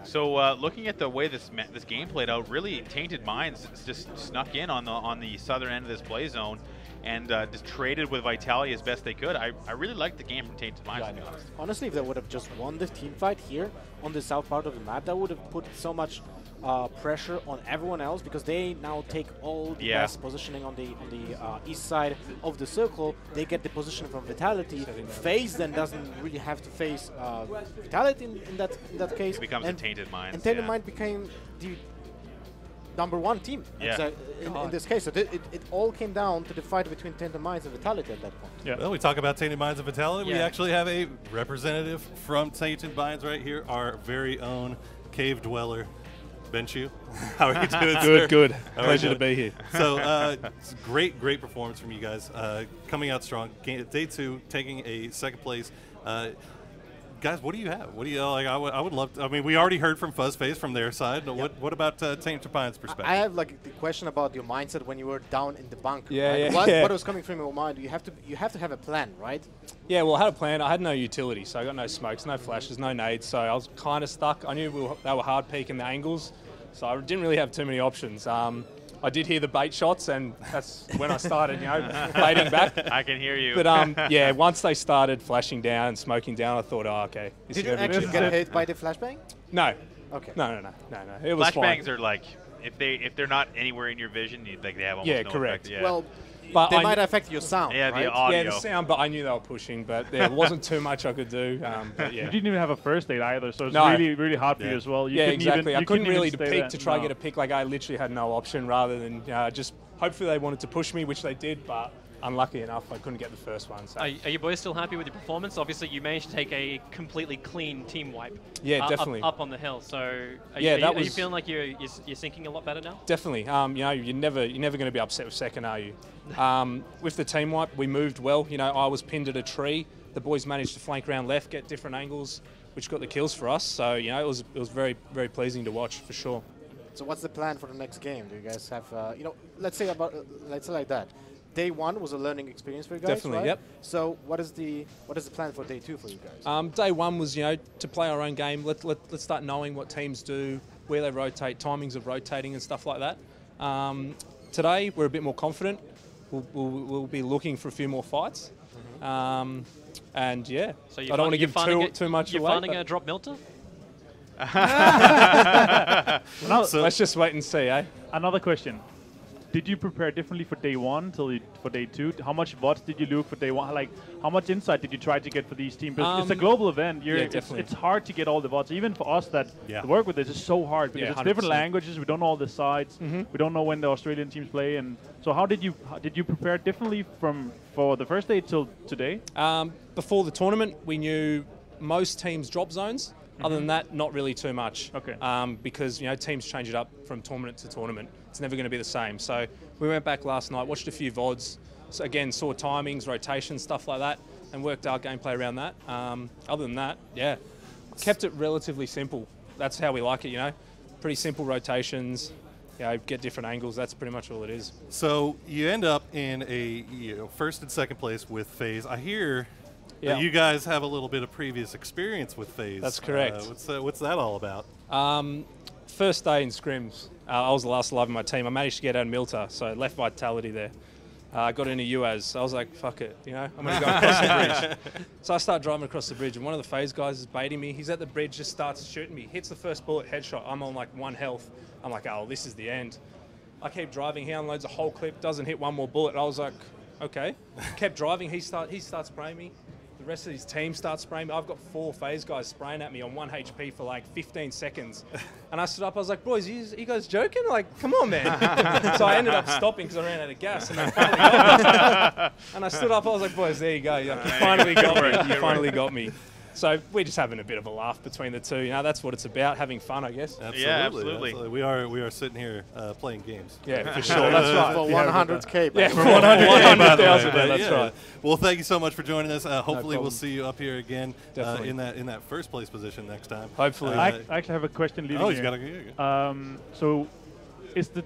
So looking at the way this game played out, really Tainted Minds just snuck in on the southern end of this play zone and just traded with Vitality as best they could. I really liked the game from Tainted Minds, to be honest. Honestly, if they would have just won the team fight here on the south part of the map, that would have put so much pressure on everyone else because they now take all the best positioning on the east side of the circle. They get the position from Vitality. FaZe then doesn't really have to face Vitality in that case. It becomes a Tainted Minds. And Tainted Mind became the #1 team in this case. So it all came down to the fight between Tainted Minds and Vitality at that point. Yeah. Well, we talk about Tainted Minds and Vitality. We actually have a representative from Tainted Minds right here, our very own cave dweller, Benshu. How are you doing, Good. Pleasure to be here. So, it's great performance from you guys. Coming out strong. Day 2, taking a second place. Guys, what do you have? What do you like? I would love to. I mean, we already heard from Fuzzface from their side. What about Tainted Minds' perspective? I have like the question about your mindset when you were down in the bunker. Yeah, right? What was coming from your mind? You have to have a plan, right? Yeah, well, I had a plan. I had no utility, so I got no smokes, no flashes, no nades, so I was kind of stuck. I knew they were hard peaking the angles, so I didn't really have too many options. I did hear the bait shots, and that's when I started, baiting back. I can hear you. But yeah, once they started flashing down and smoking down, I thought, oh, okay. Did you actually get hit by the flashbang? No. Okay. No. It was fine. Flashbangs are like if they're not anywhere in your vision, you think they have almost no correct. effect. Yeah. Well, But they might affect your sound. Yeah, right? the audio. Yeah, the sound, but I knew they were pushing, but there wasn't too much I could do. But You yeah. didn't even have a first aid either, so it's No. really, really hard for you as well. You Yeah, couldn't exactly. Even, I couldn't really stay pick there. to try No. get a pick. Like I literally had no option rather than just hopefully they wanted to push me, which they did, but unlucky enough I couldn't get the first one. So. Are you boys still happy with your performance? Obviously, you managed to take a completely clean team wipe. Yeah, definitely. Up on the hill. So, are Yeah, you feeling like you're sinking a lot better now? Definitely. You're never going to be upset with second, are you? With the team wipe, we moved well. I was pinned at a tree. The boys managed to flank around left, get different angles, which got the kills for us. So it was very, very pleasing to watch for sure. So what's the plan for the next game? Do you guys have, let's say like that. Day 1 was a learning experience for you guys, Definitely, right? yep. So what is the plan for day 2 for you guys? Day 1 was to play our own game. Let's start knowing what teams do, where they rotate, timings of rotating and stuff like that. Today we're a bit more confident. We'll be looking for a few more fights. And yeah, So I don't want to give too much you're away. finding a drop Milter? So Let's just wait and see, eh? another question. Did you prepare differently for day 1 for day 2? How much VODs did you look for day 1? Like, how much insight did you try to get for these teams? Because it's a global event. definitely. It's hard to get all the VODs. Even for us that work with this, it's so hard because Yeah, it's different 100%. languages. We don't know all the sides. We don't know when the Australian teams play. And so, how did you prepare differently for the first day till today? Before the tournament, we knew most teams' drop zones. Other than that, not really too much. Okay. Because teams change it up from tournament to tournament. It's never going to be the same. So we went back last night, watched a few VODs. So again, saw timings, rotations, stuff like that, and worked our gameplay around that. Other than that, kept it relatively simple. That's how we like it. Pretty simple rotations. Get different angles. That's pretty much all it is. So you end up in a first and second place with FaZe. I hear Yeah. that you guys have a little bit of previous experience with FaZe. That's correct. What's that all about? First day in scrims, I was the last alive in my team. I managed to get out of Milter, so I left Vitality there. I got into UAS. I was like, fuck it, I'm going to go across the bridge. So I start driving across the bridge, and one of the FaZe guys is baiting me. He's at the bridge, just starts shooting me. Hits the first bullet, headshot. I'm on like 1 health. I'm like, oh, this is the end. I keep driving. He unloads a whole clip, doesn't hit one more bullet. I was like, okay. Kept driving. He starts spraying me. The rest of his team starts spraying me. I've got 4 FaZe guys spraying at me on 1 HP for like 15 seconds. And I stood up, I was like, boys, you guys joking? Like, come on, man. So I ended up stopping because I ran out of gas. And they finally got me. And I stood up, I was like, boys, there you go. You finally got me. You finally got me. So we're just having a bit of a laugh between the two. That's what it's about, having fun, I guess. Absolutely. We are sitting here playing games. Yeah, for sure. That's right. For 100K. Yeah, for 100,000. 100,000. That's right. Well, thank you so much for joining us. Hopefully, we'll problem. see you up here again Definitely. in that first place position next time. Hopefully. I actually have a question leading Oh, he's here. got to. So, is the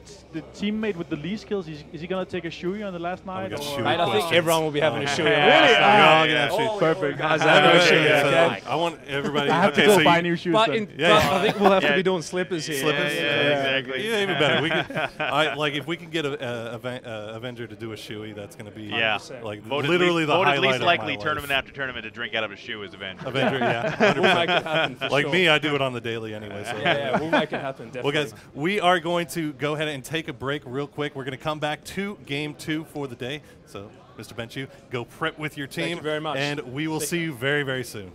teammate with the least kills, is he going to take a shoey on the last night? got or- shoey Mate, I think questions. everyone will be having a shoe. Really? Yeah. Perfect. Guys, I have no shoe. So I want everybody. I have okay, to go so buy you- new shoes. But, then. but I think we'll have to Yeah. be doing slippers here. Slippers? Exactly. Yeah, even better. We can, like if we can get a Avenger to do a shoey, that's going to be Yeah. 100%. like Voted literally the highlight least of my likely life. tournament after tournament to drink out of a shoe is Avenger. Avenger, yeah. We'll make it happen for Like sure. me, I do it on the daily anyway. So. Yeah, we'll make it happen, Well, definitely. guys, we are going to go ahead and take a break real quick. We're going to come back to game 2 for the day. So, Mr. Benchu, go prep with your team. Thank you very much. And we will see you very, very soon.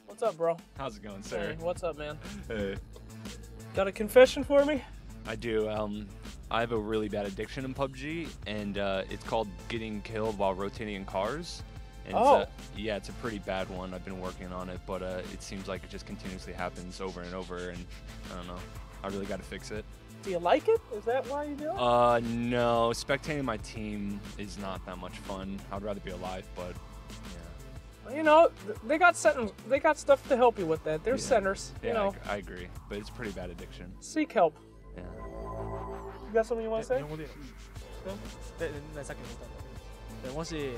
What's up, bro? How's it going, sir? Hey, what's up, man? Hey. Got a confession for me? I do. I have a really bad addiction in PUBG, and it's called getting killed while rotating in cars. And Oh. yeah, it's a pretty bad one. I've been working on it, but it seems like it just continuously happens over and over, and I don't know. I really got to fix it. Do you like it? Is that why you do it? No, spectating my team is not that much fun. I'd rather be alive, but yeah. You know, they got centers. They got stuff to help you with that. There's Yeah. centers. Yeah, You know, I agree, but it's a pretty bad addiction. seek help. Yeah. You got something you want to say? 日本でいいのでさっきの歌でもし